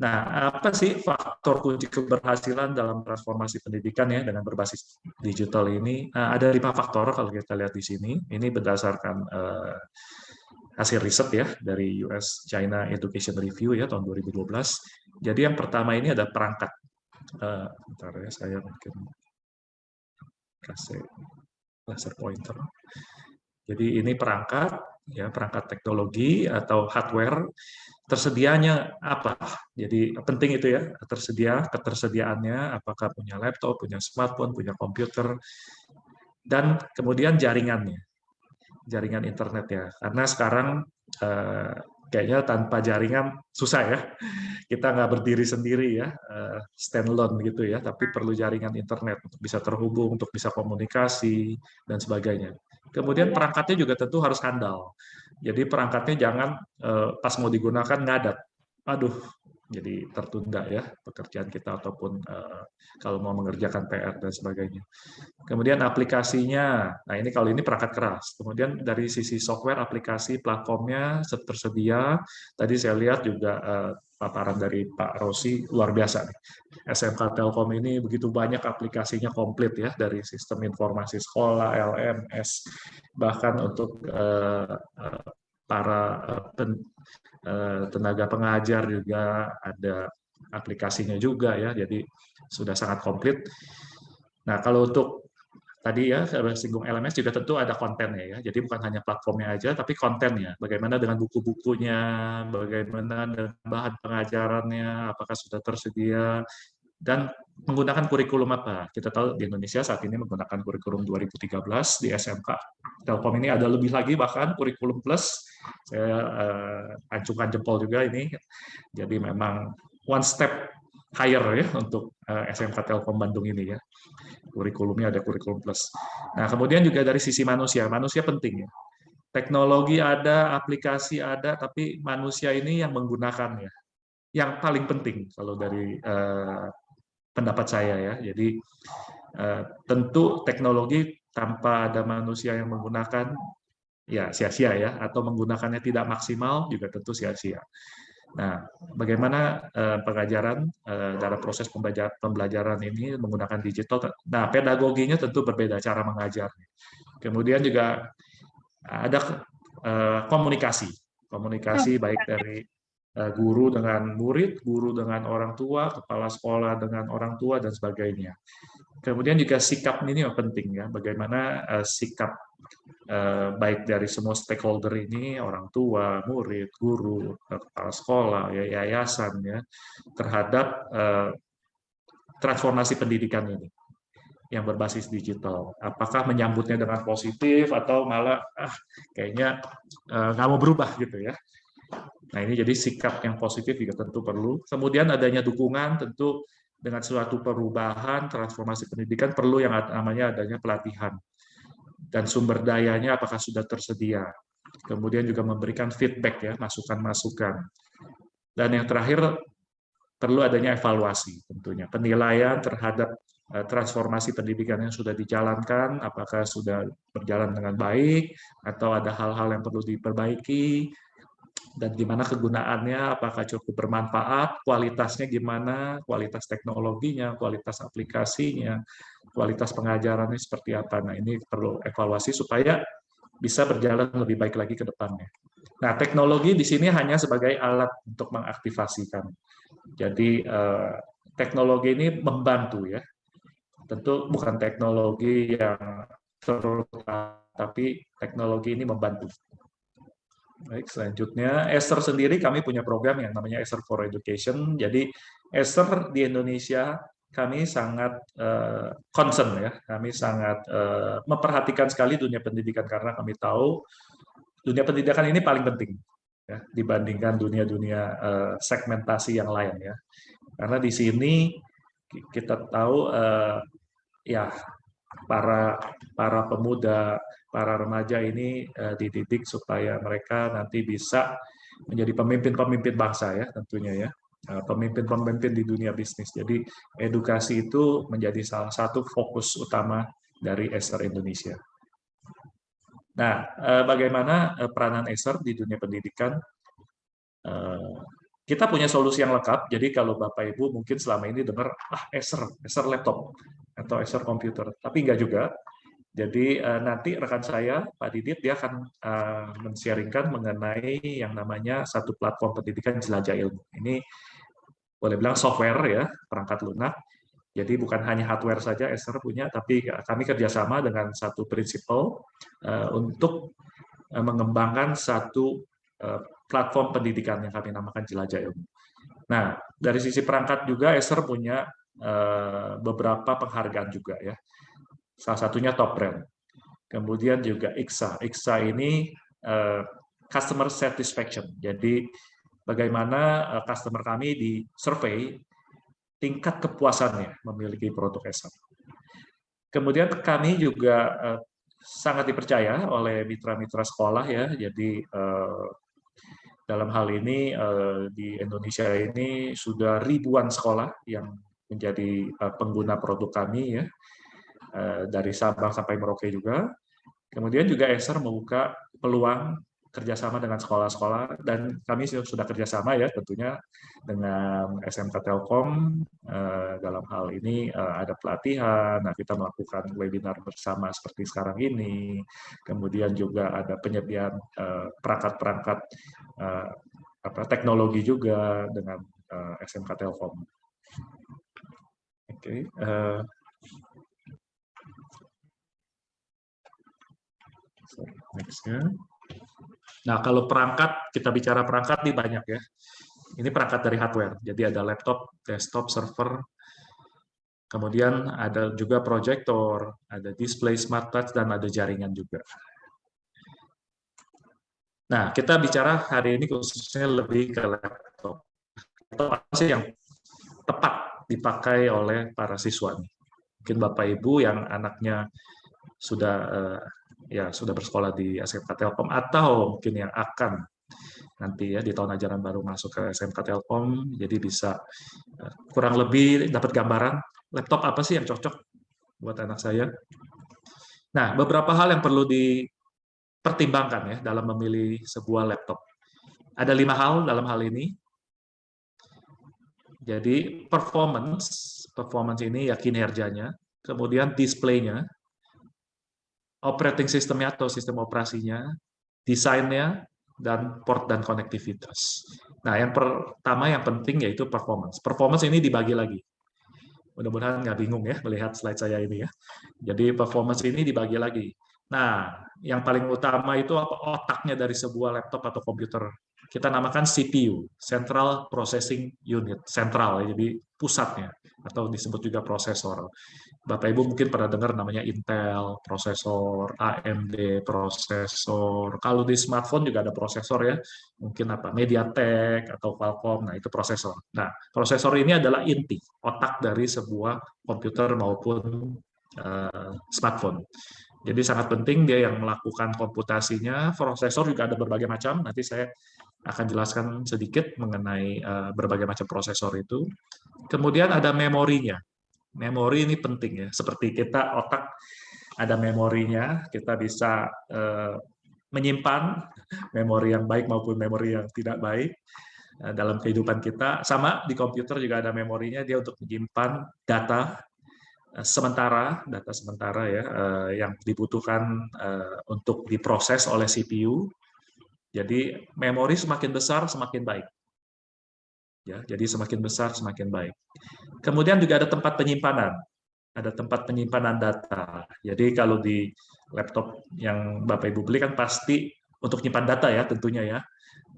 Nah, apa sih faktor kunci keberhasilan dalam transformasi pendidikan ya dengan berbasis digital ini? Ada 5 faktor kalau kita lihat di sini. Ini berdasarkan hasil riset ya dari US China Education Review ya tahun 2012. Jadi yang pertama ini ada perangkat. Bentar ya, saya mungkin kasih laser pointer. Jadi ini perangkat, ya perangkat teknologi atau hardware. Tersedianya apa? Jadi penting itu ya, ketersediaannya, apakah punya laptop, punya smartphone, punya komputer, dan kemudian jaringannya, jaringan internet ya. Karena sekarang kayaknya tanpa jaringan susah ya. Kita nggak berdiri sendiri ya, standalone gitu ya, tapi perlu jaringan internet untuk bisa terhubung, untuk bisa komunikasi, dan sebagainya. Kemudian perangkatnya juga tentu harus handal. Jadi perangkatnya jangan pas mau digunakan ngadat. Aduh, jadi tertunda ya pekerjaan kita ataupun kalau mau mengerjakan PR dan sebagainya. Kemudian aplikasinya, nah ini kalau ini perangkat keras. Kemudian dari sisi software, aplikasi, platformnya tersedia. Tadi saya lihat juga paparan dari Pak Rosi luar biasa nih. SMK Telkom ini begitu banyak aplikasinya komplit ya, dari sistem informasi sekolah, LMS, bahkan untuk para tenaga pengajar juga ada aplikasinya juga ya, jadi sudah sangat komplit. Nah, kalau untuk tadi ya, saya singgung LMS juga tentu ada kontennya ya. Jadi bukan hanya platformnya aja, tapi kontennya. Bagaimana dengan buku-bukunya, bagaimana dengan bahan pengajarannya, apakah sudah tersedia, dan menggunakan kurikulum apa. Kita tahu di Indonesia saat ini menggunakan kurikulum 2013 di SMK. Telkom ini ada lebih lagi bahkan kurikulum plus. Saya acungkan jempol juga ini. Jadi memang one step higher ya untuk SMK Telkom Bandung ini ya. Kurikulumnya ada kurikulum plus. Nah, kemudian juga dari sisi manusia penting ya. Teknologi ada, aplikasi ada, tapi manusia ini yang menggunakannya. Yang paling penting kalau dari pendapat saya ya. Jadi tentu teknologi tanpa ada manusia yang menggunakan ya sia-sia ya, atau menggunakannya tidak maksimal juga tentu sia-sia. Nah, bagaimana pengajaran dalam proses pembelajaran ini menggunakan digital? Nah, pedagoginya tentu berbeda cara mengajar. Kemudian juga ada komunikasi baik dari guru dengan murid, guru dengan orang tua, kepala sekolah dengan orang tua dan sebagainya. Kemudian juga sikap ini yang penting ya, bagaimana sikap baik dari semua stakeholder ini, orang tua, murid, guru, kepala sekolah, yayasan ya, terhadap transformasi pendidikan ini yang berbasis digital. Apakah menyambutnya dengan positif atau malah kayaknya nggak mau berubah gitu ya. Nah ini jadi sikap yang positif juga tentu perlu. Kemudian adanya dukungan tentu dengan suatu perubahan transformasi pendidikan perlu yang namanya adanya pelatihan. Dan sumber dayanya apakah sudah tersedia. Kemudian juga memberikan feedback ya, masukan-masukan. Dan yang terakhir perlu adanya evaluasi tentunya, penilaian terhadap transformasi pendidikan yang sudah dijalankan, apakah sudah berjalan dengan baik, atau ada hal-hal yang perlu diperbaiki, dan gimana kegunaannya, apakah cukup bermanfaat, kualitasnya gimana, kualitas teknologinya, kualitas aplikasinya, kualitas pengajarannya seperti apa. Nah, ini perlu evaluasi supaya bisa berjalan lebih baik lagi ke depannya. Nah, teknologi di sini hanya sebagai alat untuk mengaktifasikan. Jadi, teknologi ini membantu ya. Tentu bukan teknologi yang terutama, tapi teknologi ini membantu. Baik, selanjutnya Ester sendiri kami punya program yang namanya Ester for Education. Jadi Ester di Indonesia kami sangat concern ya, kami sangat memperhatikan sekali dunia pendidikan karena kami tahu dunia pendidikan ini paling penting ya dibandingkan dunia-dunia segmentasi yang lain ya. Karena di sini kita tahu ya para pemuda, para remaja ini dididik supaya mereka nanti bisa menjadi pemimpin-pemimpin bangsa ya tentunya ya, pemimpin-pemimpin di dunia bisnis. Jadi edukasi itu menjadi salah satu fokus utama dari Ester Indonesia. Nah, bagaimana peranan Ester di dunia pendidikan? Kita punya solusi yang lengkap. Jadi kalau Bapak Ibu mungkin selama ini dengar Ester laptop atau Ester komputer, tapi enggak juga. Jadi nanti rekan saya Pak Didit dia akan men-sharingkan mengenai yang namanya satu platform pendidikan jelajah ilmu. Ini boleh bilang software ya, perangkat lunak. Jadi bukan hanya hardware saja Ester punya, tapi kami kerjasama dengan satu prinsipal untuk mengembangkan satu platform pendidikan yang kami namakan Jelajah Ilmu. Nah, dari sisi perangkat juga Ester punya beberapa penghargaan juga ya. Salah satunya Top Brand. Kemudian juga IKSA. IKSA ini Customer Satisfaction. Jadi bagaimana customer kami di survei tingkat kepuasannya memiliki produk Ester. Kemudian kami juga sangat dipercaya oleh mitra-mitra sekolah ya. Jadi dalam hal ini di Indonesia ini sudah ribuan sekolah yang menjadi pengguna produk kami ya, dari Sabang sampai Merauke juga. Kemudian juga Ester membuka peluang kerjasama dengan sekolah-sekolah, dan kami sudah kerjasama ya tentunya dengan SMK Telkom dalam hal ini ada pelatihan, nah kita melakukan webinar bersama seperti sekarang ini, kemudian juga ada penyediaan perangkat-perangkat teknologi juga dengan SMK Telkom. Oke. Next-nya. Nah, kalau perangkat, kita bicara perangkat ini banyak ya. Ini perangkat dari hardware. Jadi ada laptop, desktop, server, kemudian ada juga proyektor, ada display smart touch, dan ada jaringan juga. Nah, kita bicara hari ini khususnya lebih ke laptop. Laptop apa sih yang tepat dipakai oleh para siswa nih? Mungkin Bapak Ibu yang anaknya sudah sudah bersekolah di SMK Telkom atau mungkin yang akan nanti ya di tahun ajaran baru masuk ke SMK Telkom, jadi bisa kurang lebih dapat gambaran laptop apa sih yang cocok buat anak saya. Nah, beberapa hal yang perlu dipertimbangkan ya dalam memilih sebuah laptop. Ada 5 hal dalam hal ini. Jadi performance ini ya kinerjanya, kemudian displaynya, operating systemnya atau sistem operasinya, desainnya, dan port dan konektivitas. Nah, yang pertama yang penting yaitu performance. Performance ini dibagi lagi. Mudah-mudahan nggak bingung ya melihat slide saya ini ya. Jadi performance ini dibagi lagi. Nah, yang paling utama itu apa? Otaknya dari sebuah laptop atau komputer. Kita namakan CPU, Central Processing Unit, sentral, jadi pusatnya, atau disebut juga prosesor. Bapak Ibu mungkin pernah dengar namanya Intel, prosesor, AMD, prosesor. Kalau di smartphone juga ada prosesor ya, mungkin apa MediaTek atau Qualcomm, nah itu prosesor. Nah, prosesor ini adalah inti, otak dari sebuah komputer maupun smartphone. Jadi sangat penting dia yang melakukan komputasinya. Prosesor juga ada berbagai macam. Nanti saya akan jelaskan sedikit mengenai berbagai macam prosesor itu. Kemudian ada memorinya. Memori ini penting ya. Seperti kita otak ada memorinya, kita bisa menyimpan memori yang baik maupun memori yang tidak baik dalam kehidupan kita. Sama di komputer juga ada memorinya, dia untuk menyimpan data sementara ya yang dibutuhkan untuk diproses oleh CPU. Jadi memori semakin besar semakin baik. Ya, jadi semakin besar semakin baik. Kemudian juga ada tempat penyimpanan. Ada tempat penyimpanan data. Jadi kalau di laptop yang Bapak Ibu beli kan pasti untuk nyimpan data ya tentunya ya.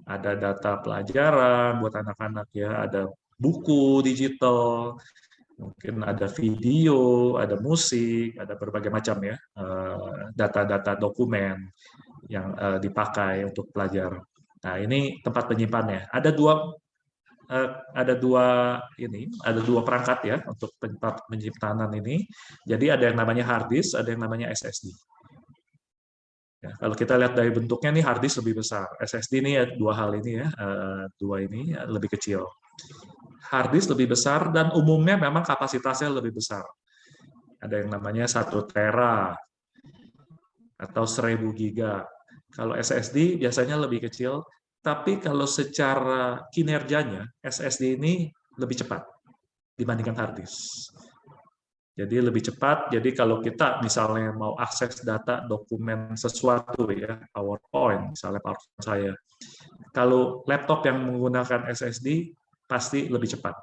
Ada data pelajaran buat anak-anak ya, ada buku digital, mungkin ada video, ada musik, ada berbagai macam ya data-data dokumen yang dipakai untuk pelajar. Nah, ini tempat penyimpannya. Ada dua perangkat ya untuk tempat penyimpanan ini. Jadi ada yang namanya hard disk, ada yang namanya SSD. Ya, kalau kita lihat dari bentuknya nih hard disk lebih besar, SSD ini ya, dua hal ini ya, dua ini lebih kecil. Hard disk lebih besar dan umumnya memang kapasitasnya lebih besar. Ada yang namanya 1 tera atau 1000 giga. Kalau SSD biasanya lebih kecil, tapi kalau secara kinerjanya SSD ini lebih cepat dibandingkan hard disk. Jadi lebih cepat. Jadi kalau kita misalnya mau akses data dokumen sesuatu ya, PowerPoint misalnya PowerPoint saya. Kalau laptop yang menggunakan SSD pasti lebih cepat.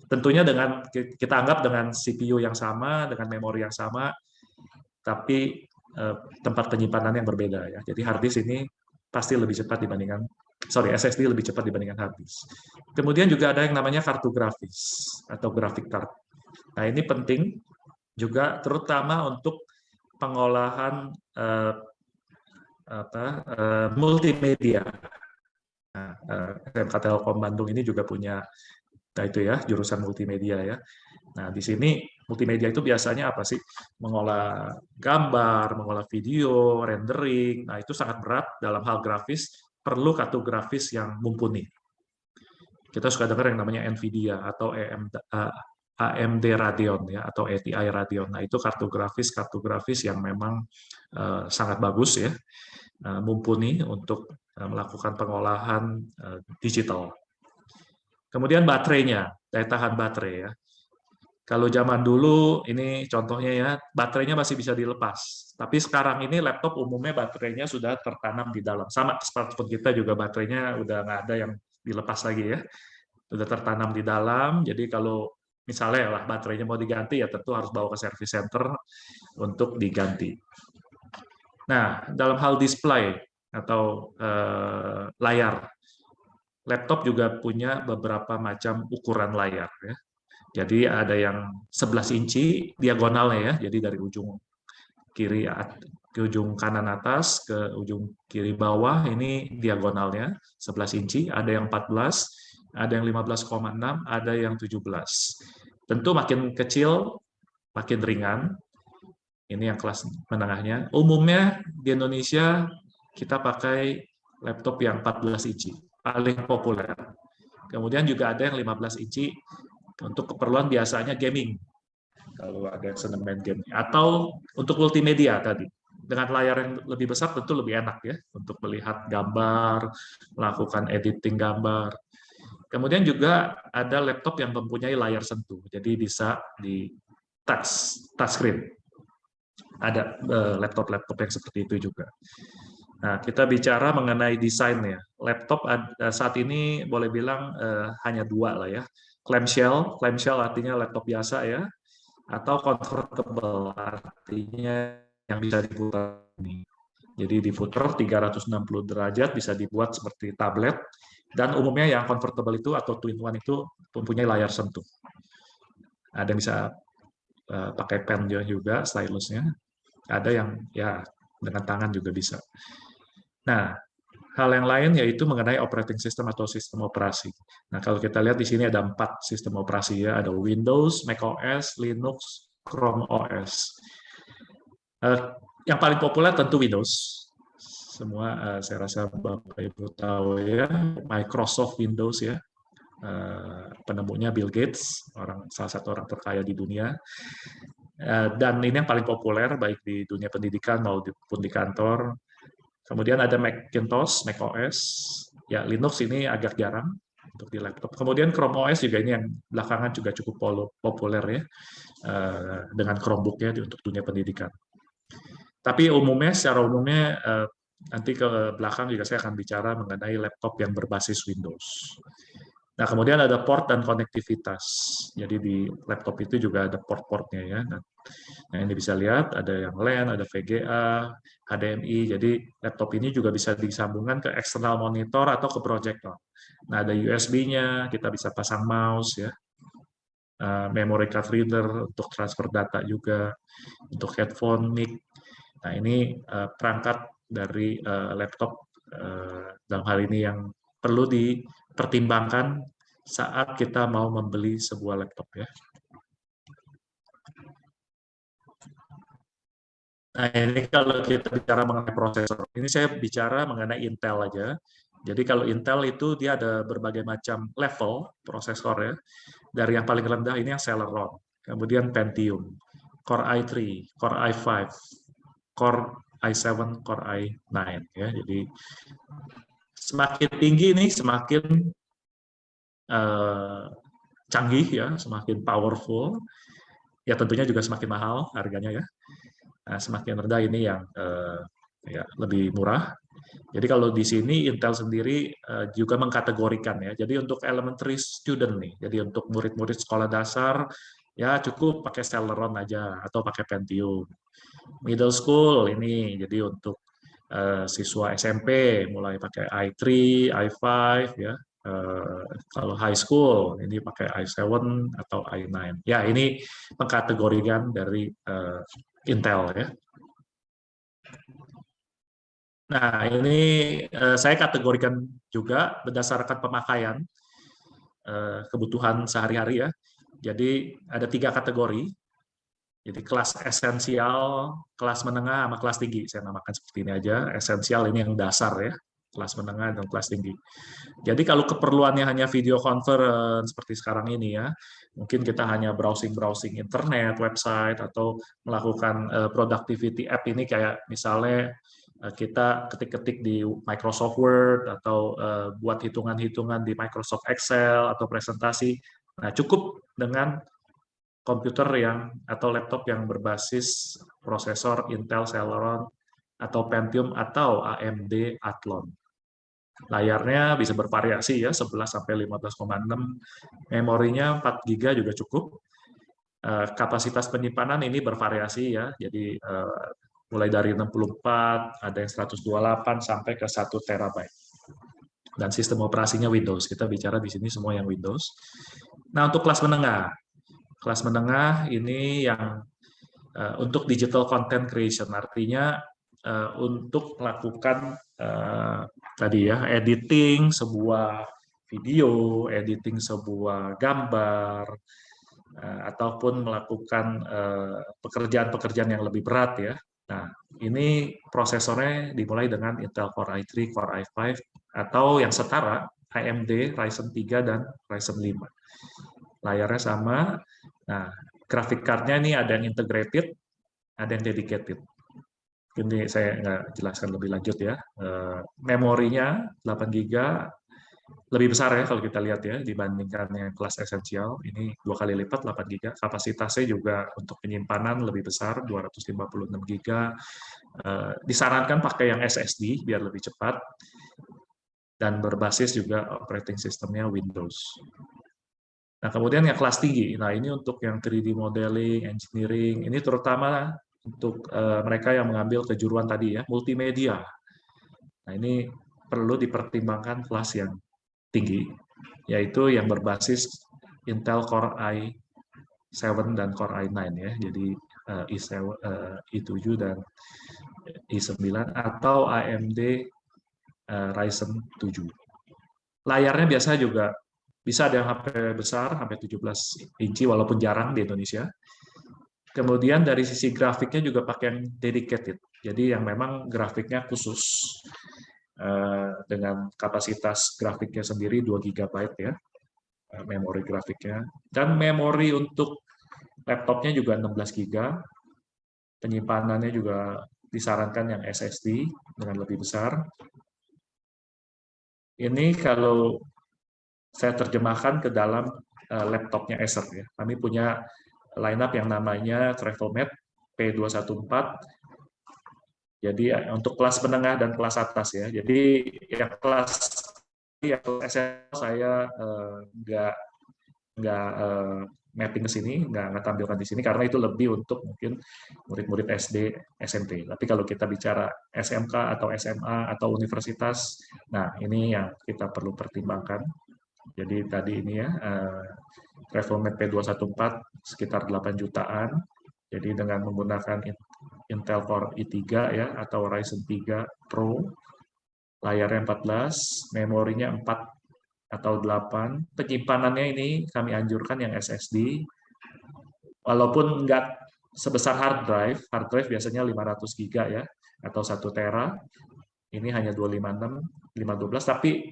Tentunya dengan kita anggap dengan CPU yang sama, dengan memori yang sama, tapi tempat penyimpanan yang berbeda ya. Jadi hard disk ini pasti lebih cepat dibandingkan SSD lebih cepat dibandingkan hard disk. Kemudian juga ada yang namanya kartu grafis atau graphic card. Nah, ini penting juga terutama untuk pengolahan multimedia. Nah, SMK Telkom Bandung ini juga punya itu ya jurusan multimedia ya. Nah, di sini multimedia itu biasanya apa sih? Mengolah gambar, mengolah video, rendering. Nah, itu sangat berat dalam hal grafis, perlu kartu grafis yang mumpuni. Kita suka dengar yang namanya NVIDIA atau AMD Radeon ya atau ATI Radeon. Nah, itu kartu grafis yang memang sangat bagus ya, mumpuni untuk melakukan pengolahan digital. Kemudian baterainya, daya tahan baterai ya. Kalau zaman dulu ini contohnya ya, baterainya masih bisa dilepas. Tapi sekarang ini laptop umumnya baterainya sudah tertanam di dalam. Sama smartphone kita juga baterainya udah nggak ada yang dilepas lagi ya. Sudah tertanam di dalam. Jadi kalau misalnya lah baterainya mau diganti ya tentu harus bawa ke service center untuk diganti. Nah, dalam hal display atau layar, laptop juga punya beberapa macam ukuran layar ya. Jadi ada yang 11 inci diagonalnya ya, jadi dari ujung kiri ke ujung kanan atas ke ujung kiri bawah ini diagonalnya 11 inci, ada yang 14, ada yang 15,6, ada yang 17. Tentu makin kecil makin ringan. Ini yang kelas menengahnya. Umumnya di Indonesia kita pakai laptop yang 14 inci, paling populer. Kemudian juga ada yang 15 inci untuk keperluan biasanya gaming, kalau ada yang senang main game, atau untuk multimedia tadi. Dengan layar yang lebih besar tentu lebih enak ya, untuk melihat gambar, melakukan editing gambar. Kemudian juga ada laptop yang mempunyai layar sentuh, jadi bisa di touchscreen. Ada laptop-laptop yang seperti itu juga. Nah, kita bicara mengenai desainnya. Laptop saat ini boleh bilang hanya dua lah ya. Clamshell artinya laptop biasa ya, atau convertible artinya yang bisa diputar. Jadi diputar 360 derajat bisa dibuat seperti tablet, dan umumnya yang convertible itu atau two-in-one itu mempunyai layar sentuh. Ada yang bisa pakai pen juga, stylusnya. Ada yang ya dengan tangan juga bisa. Nah, hal yang lain yaitu mengenai operating system atau sistem operasi. Nah, kalau kita lihat di sini ada 4 sistem operasi ya, ada Windows, macOS, Linux, Chrome OS. Yang paling populer tentu Windows. Semua saya rasa Bapak Ibu tahu ya, Microsoft Windows ya. Penemunya Bill Gates, salah satu orang terkaya di dunia. Dan ini yang paling populer baik di dunia pendidikan maupun di kantor. Kemudian ada Macintosh, Mac OS. Ya, Linux ini agak jarang untuk di laptop. Kemudian Chrome OS juga ini yang belakangan juga cukup populer ya, dengan Chromebook ya untuk dunia pendidikan. Tapi secara umumnya nanti ke belakang juga saya akan bicara mengenai laptop yang berbasis Windows. Nah, kemudian ada port dan konektivitas. Jadi di laptop itu juga ada port-portnya ya. Nah, ini bisa lihat ada yang LAN, ada VGA, HDMI. Jadi laptop ini juga bisa disambungkan ke eksternal monitor atau ke proyektor. Nah, ada USB-nya, kita bisa pasang mouse ya. Memory card reader untuk transfer data juga, untuk headphone, mic. Nah, ini perangkat dari laptop dalam hal ini yang perlu dipertimbangkan saat kita mau membeli sebuah laptop ya. Nah, ini kalau kita bicara mengenai prosesor, ini saya bicara mengenai Intel aja. Jadi kalau Intel itu dia ada berbagai macam level prosesor ya. Dari yang paling rendah ini yang Celeron, kemudian Pentium, Core i3, Core i5, Core i7, Core i9 ya. Jadi semakin tinggi ini semakin canggih ya, semakin powerful. Ya tentunya juga semakin mahal harganya ya. Nah, semakin rendah ini yang ya, lebih murah. Jadi kalau di sini Intel sendiri juga mengkategorikan ya. Jadi untuk elementary student nih, jadi untuk murid-murid sekolah dasar ya cukup pakai Celeron aja atau pakai Pentium. Middle school ini jadi untuk siswa SMP mulai pakai i3, i5 ya. Kalau high school ini pakai i7 atau i9. Ya ini pengkategorikan dari Intel ya. Nah, ini saya kategorikan juga berdasarkan pemakaian kebutuhan sehari-hari ya. Jadi ada 3 kategori. Jadi kelas esensial, kelas menengah, sama kelas tinggi. Saya namakan seperti ini aja. Esensial ini yang dasar ya, kelas menengah dan kelas tinggi. Jadi kalau keperluannya hanya video conference seperti sekarang ini ya, mungkin kita hanya browsing-browsing internet, website, atau melakukan productivity app ini kayak misalnya kita ketik-ketik di Microsoft Word atau buat hitungan-hitungan di Microsoft Excel atau presentasi. Nah, cukup dengan komputer atau laptop yang berbasis prosesor Intel Celeron atau Pentium atau AMD Athlon. Layarnya bisa bervariasi ya, 11 sampai 15,6. Memorinya 4 GB juga cukup. Kapasitas penyimpanan ini bervariasi ya. Jadi mulai dari 64, ada yang 128 sampai ke 1 terabyte. Dan sistem operasinya Windows. Kita bicara di sini semua yang Windows. Nah, untuk kelas menengah. Kelas menengah ini yang untuk digital content creation, artinya untuk melakukan tadi ya, editing sebuah video, editing sebuah gambar, ataupun melakukan pekerjaan-pekerjaan yang lebih berat ya. Nah, ini prosesornya dimulai dengan Intel Core i3, Core i5, atau yang setara AMD Ryzen 3 dan Ryzen 5. Layarnya sama. Nah, grafik card-nya ini ada yang integrated, ada yang dedicated. Ini saya nggak jelaskan lebih lanjut ya. Memorinya 8 GB, lebih besar ya kalau kita lihat ya dibandingkan yang kelas esensial. Ini 2 kali lipat 8 GB. Kapasitasnya juga untuk penyimpanan lebih besar 256 GB. Disarankan pakai yang SSD biar lebih cepat dan berbasis juga operating sistemnya Windows. Nah, kemudian yang kelas tinggi. Nah, ini untuk yang 3D modeling, engineering, ini terutama untuk mereka yang mengambil kejuruan tadi ya, multimedia. Nah, ini perlu dipertimbangkan kelas yang tinggi, yaitu yang berbasis Intel Core i7 dan Core i9 ya, jadi i7 dan i9 atau AMD Ryzen 7. Layarnya biasa juga bisa ada yang HP besar, sampai 17 inci, walaupun jarang di Indonesia. Kemudian dari sisi grafiknya juga pakai yang dedicated. Jadi yang memang grafiknya khusus dengan kapasitas grafiknya sendiri 2 GB ya, memori grafiknya. Dan memori untuk laptopnya juga 16 GB. Penyimpanannya juga disarankan yang SSD dengan lebih besar. Ini kalau saya terjemahkan ke dalam laptopnya Acer ya. Kami punya lineup yang namanya TravelMate P214. Jadi untuk kelas menengah dan kelas atas ya. Jadi yang kelas SMA saya nggak mapping ke sini, nggak tampilkan di sini karena itu lebih untuk mungkin murid-murid SD, SMP. Tapi kalau kita bicara SMK atau SMA atau universitas, nah ini yang kita perlu pertimbangkan. Jadi tadi ini ya, TravelMate P214 sekitar 8 jutaan. Jadi dengan menggunakan Intel Core i3 ya atau Ryzen 3 Pro, layarnya 14, memorinya 4 atau 8. Penyimpanannya ini kami anjurkan yang SSD. Walaupun nggak sebesar hard drive biasanya 500 GB ya atau 1 tera. Ini hanya 256, 512 tapi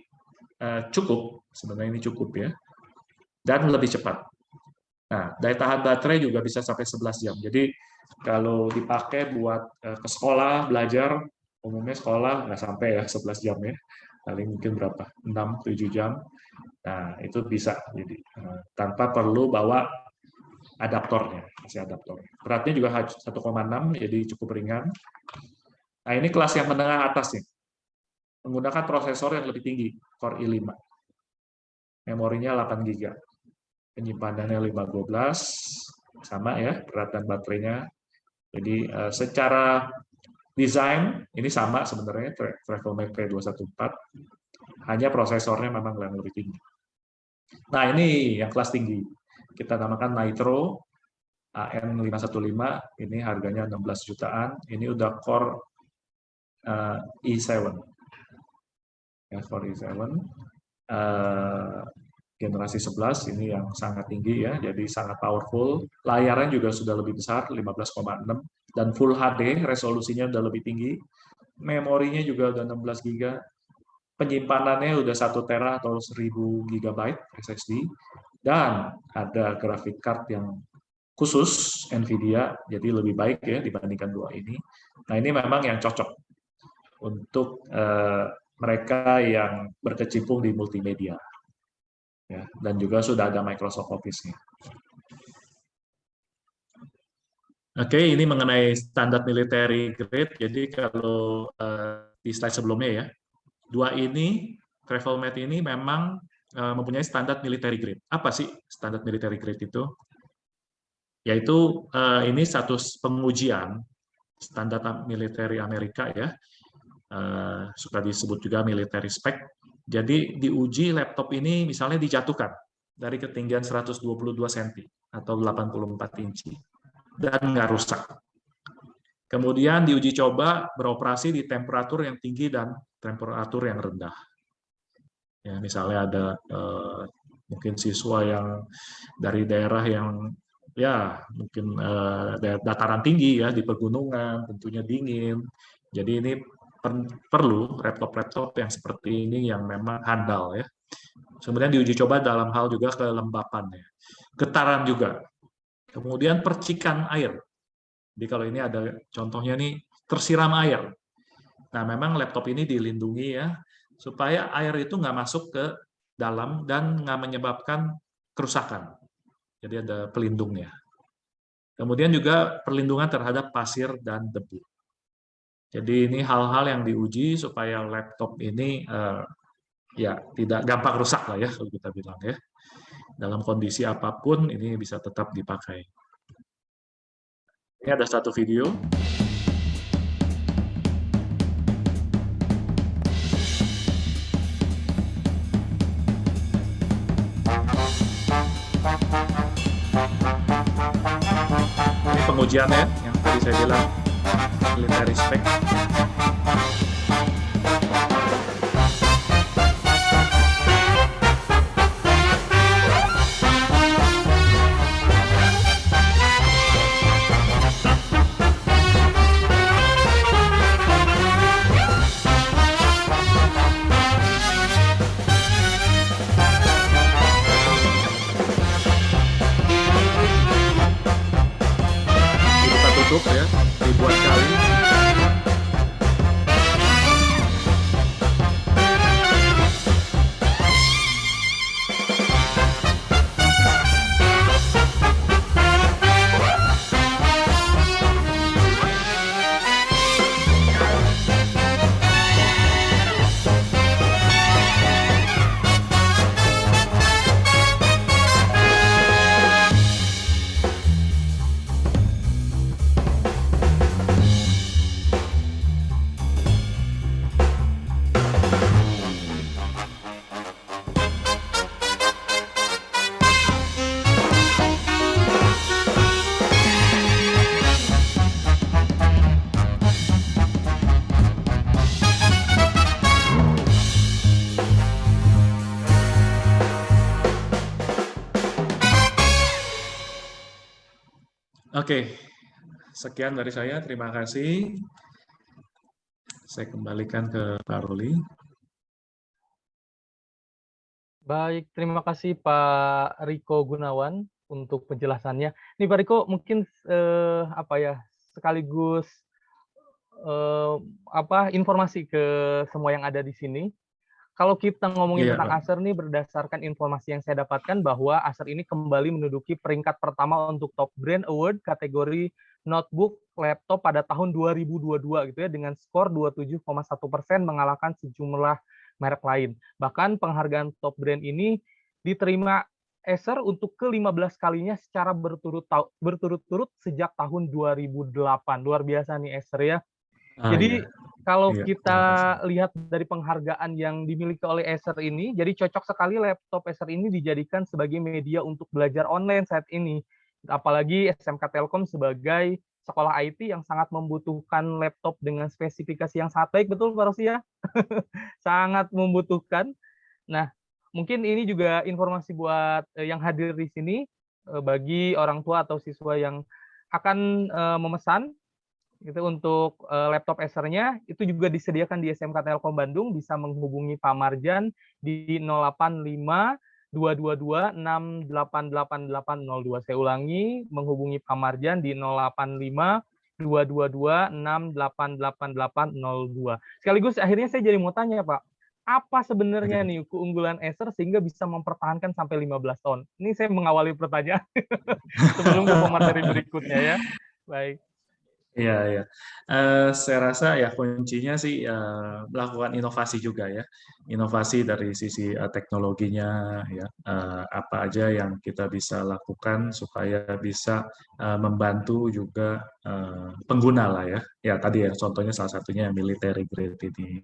cukup, sebenarnya ini cukup ya. Dan lebih cepat. Nah, daya tahan baterai juga bisa sampai 11 jam. Jadi kalau dipakai buat ke sekolah, belajar, umumnya sekolah nggak sampai ya 11 jam ya. Paling mungkin berapa? 6-7 jam. Nah, itu bisa. Jadi tanpa perlu bawa adaptornya, masih adaptor. Beratnya juga 1,6, jadi cukup ringan. Nah, ini kelas yang menengah atas nih. Menggunakan prosesor yang lebih tinggi, Core i5. Memorinya 8 GB. Penyimpanannya 512, sama ya, berat dan baterainya. Jadi secara desain, ini sama sebenarnya, TravelMate P214, hanya prosesornya memang yang lebih tinggi. Nah, ini yang kelas tinggi. Kita namakan Nitro AN515, ini harganya 16 jutaan. Ini udah Core i7. Ya, Core i7. Generasi 11, ini yang sangat tinggi ya, jadi sangat powerful. Layarnya juga sudah lebih besar, 15,6, dan Full HD, resolusinya udah lebih tinggi. Memorinya juga udah 16 GB. Penyimpanannya udah 1 tera atau 1000 GB SSD. Dan ada graphic card yang khusus NVIDIA, jadi lebih baik ya dibandingkan dua ini. Nah, ini memang yang cocok untuk mereka yang berkecimpung di multimedia. Ya, dan juga sudah ada Microsoft Office-nya. Oke, ini mengenai standar military grade. Jadi kalau di slide sebelumnya ya, dua ini, TravelMate ini memang mempunyai standar military grade. Apa sih standar military grade itu? Yaitu ini satu pengujian standar military Amerika ya, suka disebut juga military spec. Jadi diuji laptop ini misalnya dijatuhkan dari ketinggian 122 cm atau 84 inci dan nggak rusak. Kemudian diuji coba beroperasi di temperatur yang tinggi dan temperatur yang rendah. Ya, misalnya ada mungkin siswa yang dari daerah yang ya mungkin dataran tinggi ya di pegunungan, tentunya dingin. Jadi ini perlu laptop-laptop yang seperti ini yang memang handal ya. Kemudian diuji coba dalam hal juga kelembapan ya. Getaran juga. Kemudian percikan air. Jadi kalau ini ada contohnya nih tersiram air. Nah, memang laptop ini dilindungi ya supaya air itu nggak masuk ke dalam dan nggak menyebabkan kerusakan. Jadi ada pelindungnya. Kemudian juga perlindungan terhadap pasir dan debu. Jadi ini hal-hal yang diuji supaya laptop ini ya tidak gampang rusak lah ya kalau kita bilang ya. Dalam kondisi apapun ini bisa tetap dipakai. Ini ada satu video. Ini pengujiannya yang tadi saya bilang military spec. Oke, sekian dari saya. Terima kasih. Saya kembalikan ke Pak Ruli. Baik, terima kasih Pak Riko Gunawan untuk penjelasannya. Nih Pak Riko, mungkin apa ya, sekaligus eh, informasi ke semua yang ada di sini. Kalau kita ngomongin Iya, tentang Pak. Acer nih, berdasarkan informasi yang saya dapatkan bahwa Acer ini kembali menduduki peringkat pertama untuk Top Brand Award kategori notebook laptop pada tahun 2022 gitu ya, dengan skor 27,1% mengalahkan sejumlah merek lain. Bahkan penghargaan Top Brand ini diterima Acer untuk ke-15 kalinya secara berturut-turut sejak tahun 2008. Luar biasa nih Acer ya. Iya. Jadi kalau Iya, kita terima kasih. lihat dari penghargaan yang dimiliki oleh Acer ini, jadi cocok sekali laptop Acer ini dijadikan sebagai media untuk belajar online saat ini. Apalagi SMK Telkom sebagai sekolah IT yang sangat membutuhkan laptop dengan spesifikasi yang sangat baik, betul Pak Rosi ya? Sangat membutuhkan. Nah, mungkin ini juga informasi buat yang hadir di sini, bagi orang tua atau siswa yang akan memesan gitu untuk laptop Acer-nya itu juga disediakan di SMK Telkom Bandung, bisa menghubungi Pak Marjan di 085 222 6888802. Saya ulangi, menghubungi Pak Marjan di 085 222 6888802. Sekaligus akhirnya saya jadi mau tanya Pak, apa sebenarnya Oke. nih keunggulan Acer sehingga bisa mempertahankan sampai 15 tahun? Ini saya mengawali pertanyaan sebelum ke pemateri berikutnya ya. Baik. Iya, iya. Saya rasa ya kuncinya sih melakukan inovasi juga ya. Inovasi dari sisi teknologinya ya. Apa aja yang kita bisa lakukan supaya bisa membantu juga pengguna lah ya. Ya tadi ya contohnya salah satunya military grade ini.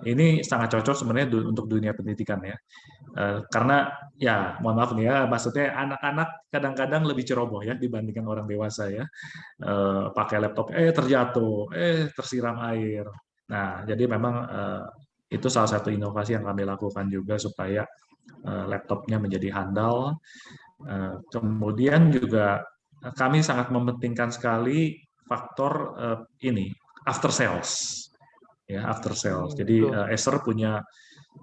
Ini sangat cocok sebenarnya untuk dunia pendidikan ya. Karena ya mohon maaf nih ya, maksudnya anak-anak kadang-kadang lebih ceroboh ya dibandingkan orang dewasa ya. Pakai laptop terjatuh, tersiram air. Nah, jadi memang itu salah satu inovasi yang kami lakukan juga supaya laptopnya menjadi handal. Kemudian juga kami sangat mementingkan sekali faktor ini after sales. Ya, after sales. Jadi Betul. Acer punya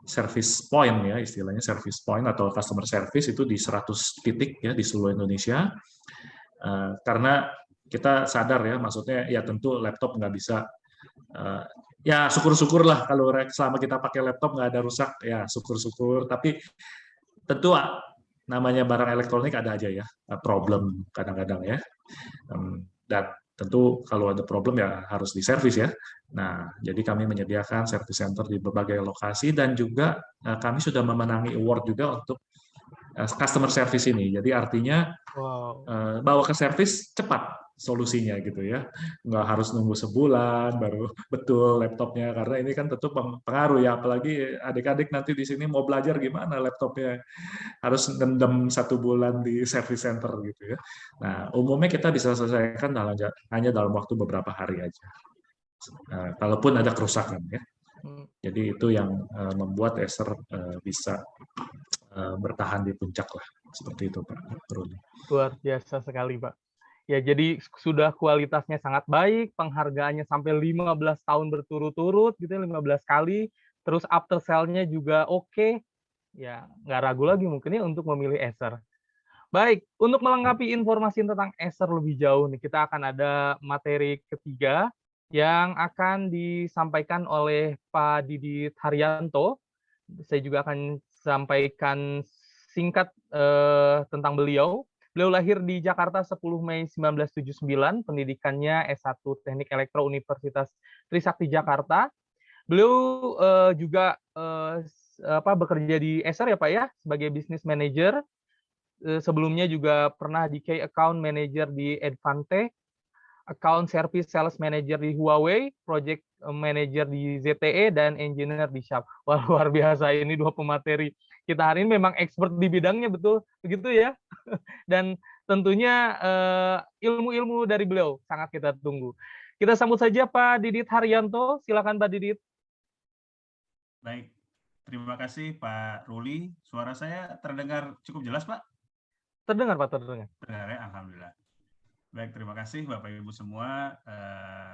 service point ya, istilahnya service point atau customer service itu di 100 titik ya di seluruh Indonesia. Karena kita sadar ya, maksudnya ya tentu laptop nggak bisa ya syukur-syukur lah kalau selama kita pakai laptop nggak ada rusak ya syukur-syukur. Tapi tentu namanya barang elektronik ada aja ya problem kadang-kadang ya. Dan tentu kalau ada problem ya harus diservis ya. Nah, jadi kami menyediakan service center di berbagai lokasi dan juga kami sudah memenangi award juga untuk customer service ini. Jadi artinya Wow. bawa ke servis cepat solusinya gitu ya, nggak harus nunggu sebulan baru betul laptopnya, karena ini kan tentu pengaruh ya, apalagi adik-adik nanti di sini mau belajar gimana laptopnya, harus ngendem 1 bulan di service center gitu ya. Nah, umumnya kita bisa selesaikan hanya dalam waktu beberapa hari aja, kalaupun ada kerusakan ya. Jadi itu yang membuat Acer bisa bertahan di puncak lah, seperti itu Pak Ruli. Luar biasa sekali, Pak. Ya, jadi sudah kualitasnya sangat baik, penghargaannya sampai 15 tahun berturut-turut gitu ya, 15 kali, terus after sale-nya juga oke. Ya, nggak ragu lagi mungkin ya untuk memilih Acer. Baik, untuk melengkapi informasi tentang Acer lebih jauh nih, kita akan ada materi ketiga yang akan disampaikan oleh Pak Didit Haryanto. Saya juga akan sampaikan singkat tentang beliau. Beliau lahir di Jakarta 10 Mei 1979, pendidikannya S1 Teknik Elektro Universitas Trisakti Jakarta. Beliau juga bekerja di Acer ya Pak ya, sebagai business manager. Sebelumnya juga pernah di Key Account Manager di Advantech, Account Service Sales Manager di Huawei, Project Manager di ZTE, dan Engineer di Sharp. Wah, luar biasa, ini dua pemateri kita hari ini memang expert di bidangnya, betul begitu ya. Dan tentunya ilmu-ilmu dari beliau sangat kita tunggu. Kita sambut saja Pak Didit Haryanto. Silakan Pak Didit. Baik, terima kasih Pak Ruli. Suara saya terdengar cukup jelas Pak? Terdengar Pak, terdengar. Terdengar ya, Alhamdulillah. Baik, terima kasih Bapak Ibu semua.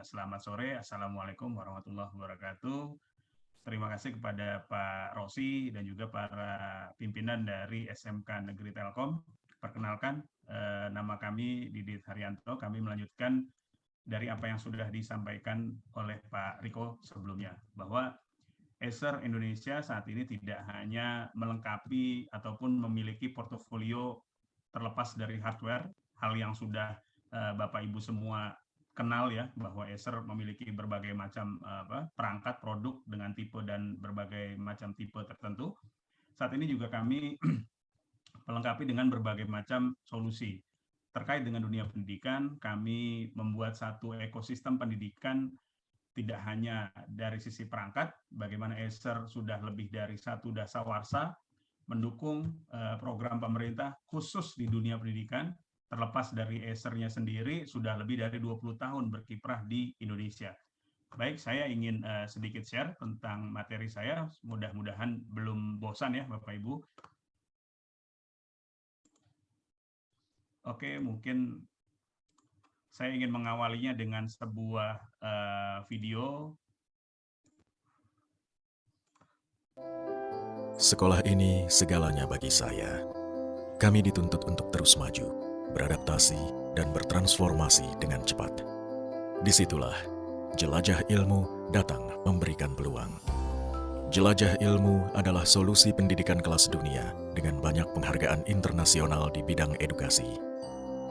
Selamat sore. Assalamualaikum warahmatullahi wabarakatuh. Terima kasih kepada Pak Rosi dan juga para pimpinan dari SMK Negeri Telkom. Perkenalkan, nama kami Didit Haryanto. Kami melanjutkan dari apa yang sudah disampaikan oleh Pak Riko sebelumnya, bahwa Acer Indonesia saat ini tidak hanya melengkapi ataupun memiliki portofolio terlepas dari hardware, hal yang sudah Bapak Ibu semua kenal ya, bahwa Acer memiliki berbagai macam perangkat produk dengan tipe dan berbagai macam tipe tertentu. Saat ini juga kami melengkapi dengan berbagai macam solusi. Terkait dengan dunia pendidikan, kami membuat satu ekosistem pendidikan tidak hanya dari sisi perangkat, bagaimana Acer sudah lebih dari satu dasawarsa mendukung program pemerintah khusus di dunia pendidikan. Terlepas dari Acer-nya sendiri, sudah lebih dari 20 tahun berkiprah di Indonesia. Baik, saya ingin sedikit share tentang materi saya, mudah-mudahan belum bosan ya Bapak Ibu. Oke, mungkin saya ingin mengawalinya dengan sebuah video. Sekolah ini segalanya bagi saya. Kami dituntut untuk terus maju, beradaptasi, dan bertransformasi dengan cepat. Disitulah jelajah ilmu datang memberikan peluang. Jelajah ilmu adalah solusi pendidikan kelas dunia dengan banyak penghargaan internasional di bidang edukasi.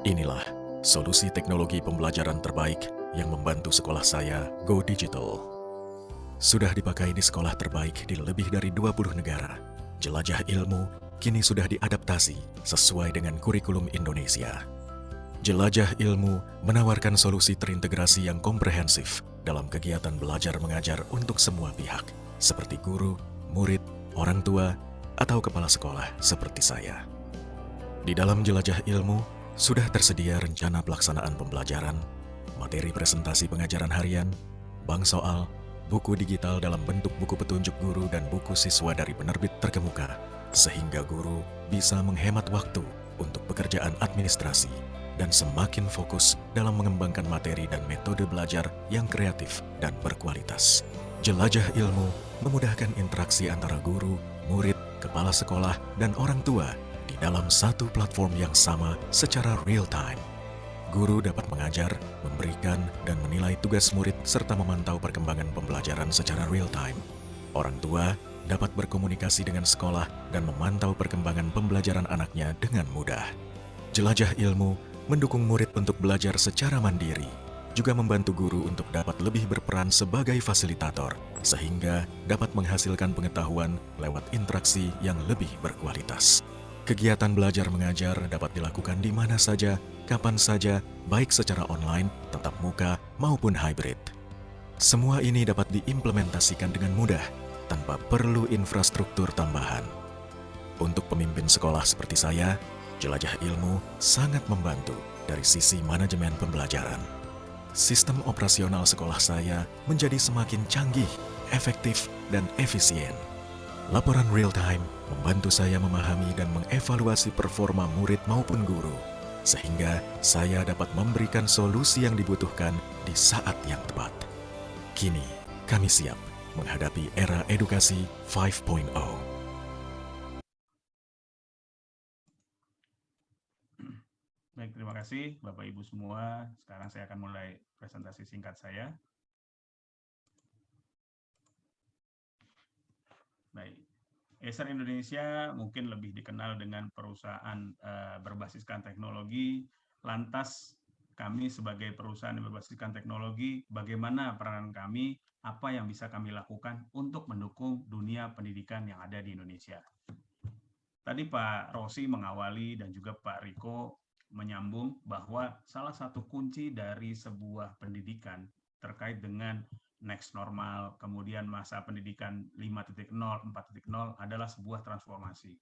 Inilah solusi teknologi pembelajaran terbaik yang membantu sekolah saya go digital. Sudah dipakai di sekolah terbaik di lebih dari 20 negara. Jelajah ilmu kini sudah diadaptasi sesuai dengan kurikulum Indonesia. Jelajah ilmu menawarkan solusi terintegrasi yang komprehensif dalam kegiatan belajar mengajar untuk semua pihak, seperti guru, murid, orang tua, atau kepala sekolah seperti saya. Di dalam jelajah ilmu, sudah tersedia rencana pelaksanaan pembelajaran, materi presentasi pengajaran harian, bank soal, buku digital dalam bentuk buku petunjuk guru dan buku siswa dari penerbit terkemuka, sehingga guru bisa menghemat waktu untuk pekerjaan administrasi dan semakin fokus dalam mengembangkan materi dan metode belajar yang kreatif dan berkualitas. Jelajah ilmu memudahkan interaksi antara guru, murid, kepala sekolah, dan orang tua di dalam satu platform yang sama secara real-time. Guru dapat mengajar, memberikan, dan menilai tugas murid serta memantau perkembangan pembelajaran secara real-time. Orang tua dapat berkomunikasi dengan sekolah dan memantau perkembangan pembelajaran anaknya dengan mudah. Jelajah ilmu mendukung murid untuk belajar secara mandiri, juga membantu guru untuk dapat lebih berperan sebagai fasilitator, sehingga dapat menghasilkan pengetahuan lewat interaksi yang lebih berkualitas. Kegiatan belajar mengajar dapat dilakukan di mana saja, kapan saja, baik secara online, tatap muka, maupun hybrid. Semua ini dapat diimplementasikan dengan mudah, tanpa perlu infrastruktur tambahan. Untuk pemimpin sekolah seperti saya, jelajah ilmu sangat membantu dari sisi manajemen pembelajaran. Sistem operasional sekolah saya menjadi semakin canggih, efektif, dan efisien. Laporan real-time membantu saya memahami dan mengevaluasi performa murid maupun guru, sehingga saya dapat memberikan solusi yang dibutuhkan di saat yang tepat. Kini, kami siap menghadapi era edukasi 5.0. Baik, terima kasih Bapak Ibu semua. Sekarang saya akan mulai presentasi singkat saya. Baik, Acer Indonesia mungkin lebih dikenal dengan perusahaan berbasiskan teknologi. Lantas kami sebagai perusahaan yang berbasiskan teknologi, bagaimana peranan kami, apa yang bisa kami lakukan untuk mendukung dunia pendidikan yang ada di Indonesia. Tadi Pak Rosi mengawali dan juga Pak Riko menyambung bahwa salah satu kunci dari sebuah pendidikan terkait dengan next normal, kemudian masa pendidikan 5.0, 4.0 adalah sebuah transformasi.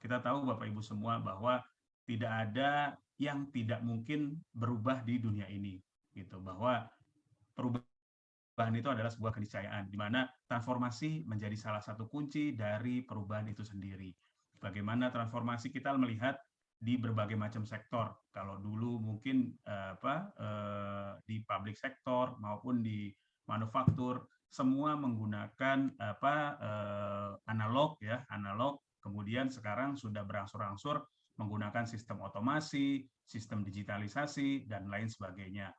Kita tahu Bapak Ibu semua bahwa tidak ada yang tidak mungkin berubah di dunia ini, gitu. Bahwa perubahan itu adalah sebuah keniscayaan, di mana transformasi menjadi salah satu kunci dari perubahan itu sendiri. Bagaimana transformasi kita melihat di berbagai macam sektor. Kalau dulu mungkin di public sector maupun di manufaktur, semua menggunakan analog ya, analog. Kemudian sekarang sudah berangsur-angsur menggunakan sistem otomasi, sistem digitalisasi, dan lain sebagainya.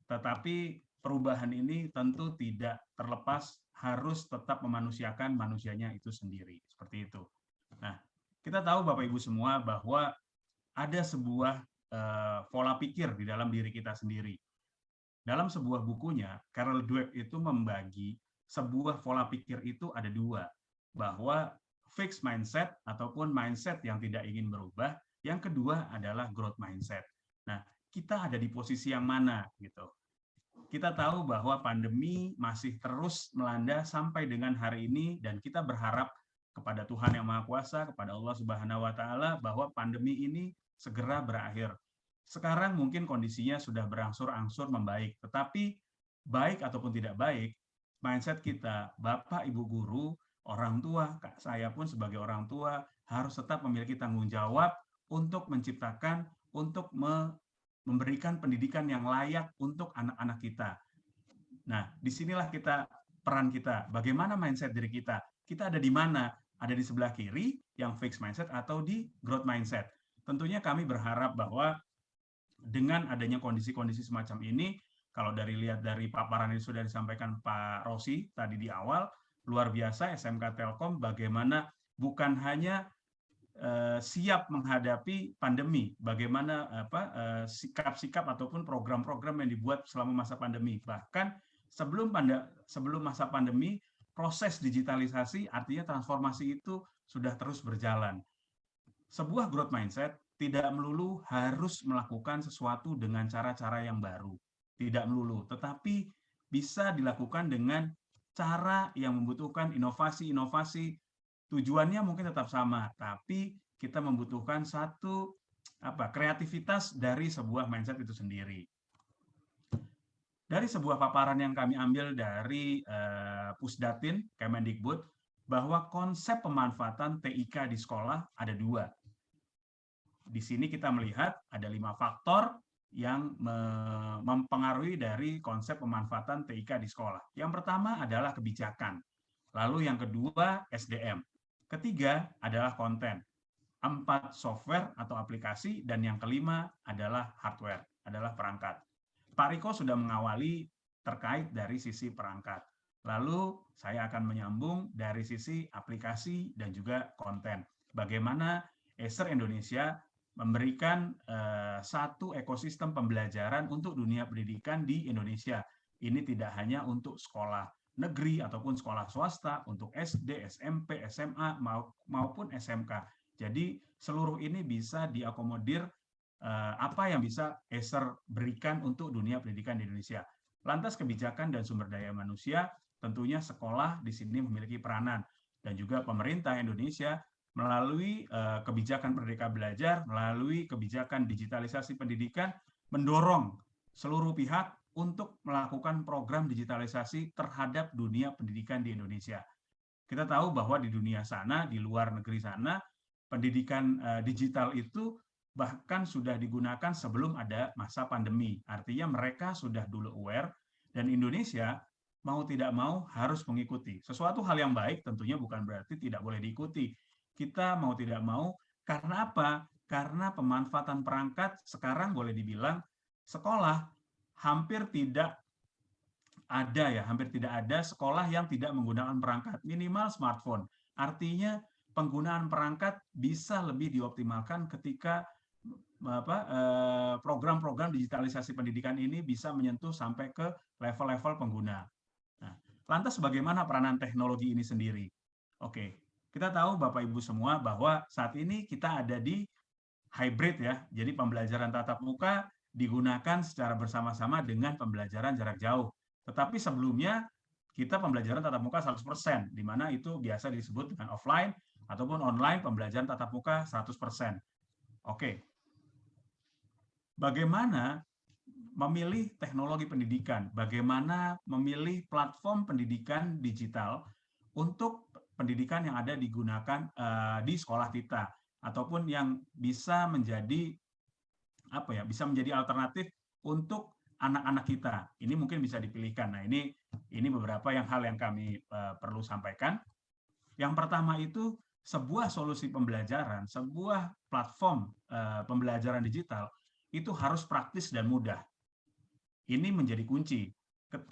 Tetapi perubahan ini tentu tidak terlepas harus tetap memanusiakan manusianya itu sendiri. Seperti itu. Nah, kita tahu Bapak Ibu semua bahwa ada sebuah pola pikir di dalam diri kita sendiri. Dalam sebuah bukunya, Carol Dweck itu membagi sebuah pola pikir itu ada dua, bahwa fixed mindset ataupun mindset yang tidak ingin berubah, yang kedua adalah growth mindset. Nah, kita ada di posisi yang mana gitu. Kita tahu bahwa pandemi masih terus melanda sampai dengan hari ini, dan kita berharap kepada Tuhan Yang Maha Kuasa, kepada Allah Subhanahu wa Ta'ala, bahwa pandemi ini segera berakhir. Sekarang mungkin kondisinya sudah berangsur-angsur membaik, tetapi baik ataupun tidak baik, mindset kita, Bapak, Ibu guru, orang tua, saya pun sebagai orang tua, harus tetap memiliki tanggung jawab untuk menciptakan, untuk memberikan pendidikan yang layak untuk anak-anak kita. Nah, disinilah peran kita. Bagaimana mindset diri kita? Kita ada di mana? Ada di sebelah kiri, yang fixed mindset, atau di growth mindset. Tentunya kami berharap bahwa dengan adanya kondisi-kondisi semacam ini, kalau lihat dari paparan yang sudah disampaikan Pak Rosi tadi di awal, luar biasa SMK Telkom bagaimana bukan hanya siap menghadapi pandemi, bagaimana sikap-sikap ataupun program-program yang dibuat selama masa pandemi. Bahkan sebelum masa pandemi, proses digitalisasi artinya transformasi itu sudah terus berjalan. Sebuah growth mindset tidak melulu harus melakukan sesuatu dengan cara-cara yang baru. Tidak melulu, tetapi bisa dilakukan dengan cara yang membutuhkan inovasi-inovasi. Tujuannya mungkin tetap sama, tapi kita membutuhkan satu kreativitas dari sebuah mindset itu sendiri. Dari sebuah paparan yang kami ambil dari Pusdatin Kemendikbud, bahwa konsep pemanfaatan TIK di sekolah ada dua. Di sini kita melihat ada 5 faktor yang mempengaruhi dari konsep pemanfaatan TIK di sekolah. Yang pertama adalah kebijakan, lalu yang kedua SDM, ketiga adalah konten, 4 software atau aplikasi, dan yang kelima adalah hardware, adalah perangkat. Pak Riko sudah mengawali terkait dari sisi perangkat. Lalu saya akan menyambung dari sisi aplikasi dan juga konten. Bagaimana Acer Indonesia memberikan satu ekosistem pembelajaran untuk dunia pendidikan di Indonesia. Ini tidak hanya untuk sekolah negeri ataupun sekolah swasta, untuk SD, SMP, SMA, maupun SMK. Jadi seluruh ini bisa diakomodir apa yang bisa Acer berikan untuk dunia pendidikan di Indonesia. Lantas kebijakan dan sumber daya manusia, tentunya sekolah di sini memiliki peranan, dan juga pemerintah Indonesia melalui kebijakan Merdeka Belajar, melalui kebijakan digitalisasi pendidikan, mendorong seluruh pihak untuk melakukan program digitalisasi terhadap dunia pendidikan di Indonesia. Kita tahu bahwa di dunia sana, di luar negeri sana, pendidikan digital itu bahkan sudah digunakan sebelum ada masa pandemi. Artinya mereka sudah dulu aware, dan Indonesia mau tidak mau harus mengikuti. Sesuatu hal yang baik tentunya bukan berarti tidak boleh diikuti. Kita mau tidak mau, karena apa? Karena pemanfaatan perangkat sekarang boleh dibilang sekolah hampir tidak ada sekolah yang tidak menggunakan perangkat, minimal smartphone. Artinya penggunaan perangkat bisa lebih dioptimalkan ketika program-program digitalisasi pendidikan ini bisa menyentuh sampai ke level-level pengguna. Nah, lantas bagaimana peranan teknologi ini sendiri? Oke. Kita tahu Bapak Ibu semua bahwa saat ini kita ada di hybrid ya. Jadi pembelajaran tatap muka digunakan secara bersama-sama dengan pembelajaran jarak jauh. Tetapi sebelumnya kita pembelajaran tatap muka 100%, di mana itu biasa disebut dengan offline ataupun online pembelajaran tatap muka 100%. Oke. Bagaimana memilih teknologi pendidikan? Bagaimana memilih platform pendidikan digital untuk pendidikan yang ada digunakan di sekolah kita? ataupun yang bisa menjadi bisa menjadi alternatif untuk anak-anak kita. Ini mungkin bisa dipilihkan. Nah, ini beberapa hal yang kami perlu sampaikan. Yang pertama itu sebuah solusi pembelajaran, sebuah platform pembelajaran digital itu harus praktis dan mudah. Ini menjadi kunci.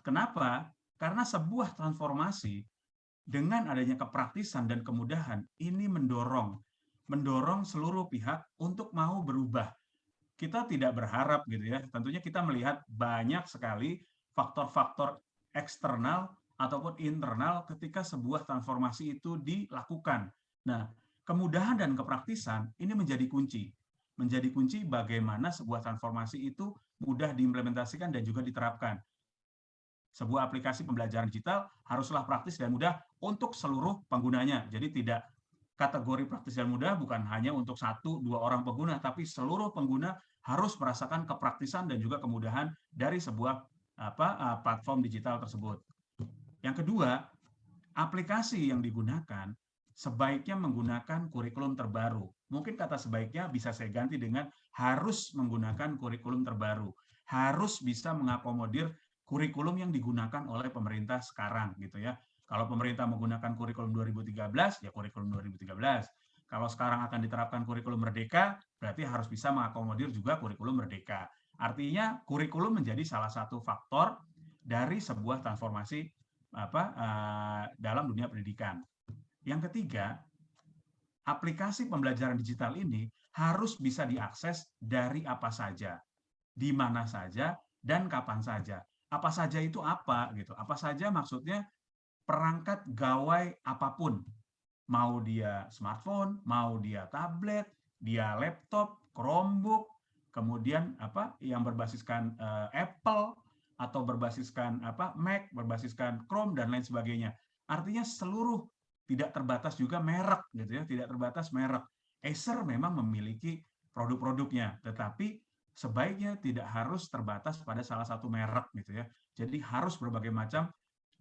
Kenapa? Karena sebuah transformasi dengan adanya kepraktisan dan kemudahan ini mendorong seluruh pihak untuk mau berubah. Kita tidak berharap gitu ya. Tentunya kita melihat banyak sekali faktor-faktor eksternal ataupun internal ketika sebuah transformasi itu dilakukan. Nah, kemudahan dan kepraktisan ini menjadi kunci. Menjadi kunci bagaimana sebuah transformasi itu mudah diimplementasikan dan juga diterapkan. Sebuah aplikasi pembelajaran digital haruslah praktis dan mudah untuk seluruh penggunanya. Jadi tidak kategori praktis dan mudah bukan hanya untuk 1-2 orang pengguna, tapi seluruh pengguna harus merasakan kepraktisan dan juga kemudahan dari sebuah platform digital tersebut. Yang kedua, aplikasi yang digunakan sebaiknya menggunakan kurikulum terbaru. Mungkin kata sebaiknya bisa saya ganti dengan harus menggunakan kurikulum terbaru. Harus bisa mengakomodir kurikulum yang digunakan oleh pemerintah sekarang gitu ya. Kalau pemerintah menggunakan kurikulum 2013, ya kurikulum 2013. Kalau sekarang akan diterapkan kurikulum Merdeka, berarti harus bisa mengakomodir juga kurikulum Merdeka. Artinya kurikulum menjadi salah satu faktor dari sebuah transformasi dalam dunia pendidikan. Yang ketiga, aplikasi pembelajaran digital ini harus bisa diakses dari apa saja, di mana saja, dan kapan saja. Apa saja itu apa gitu? Apa saja maksudnya perangkat gawai apapun. Mau dia smartphone, mau dia tablet, dia laptop, Chromebook, kemudian yang berbasiskan Apple atau berbasiskan Mac, berbasiskan Chrome dan lain sebagainya. Artinya seluruh, tidak terbatas juga merek gitu ya, tidak terbatas merek. Acer memang memiliki produk-produknya, tetapi sebaiknya tidak harus terbatas pada salah satu merek gitu ya. Jadi harus berbagai macam,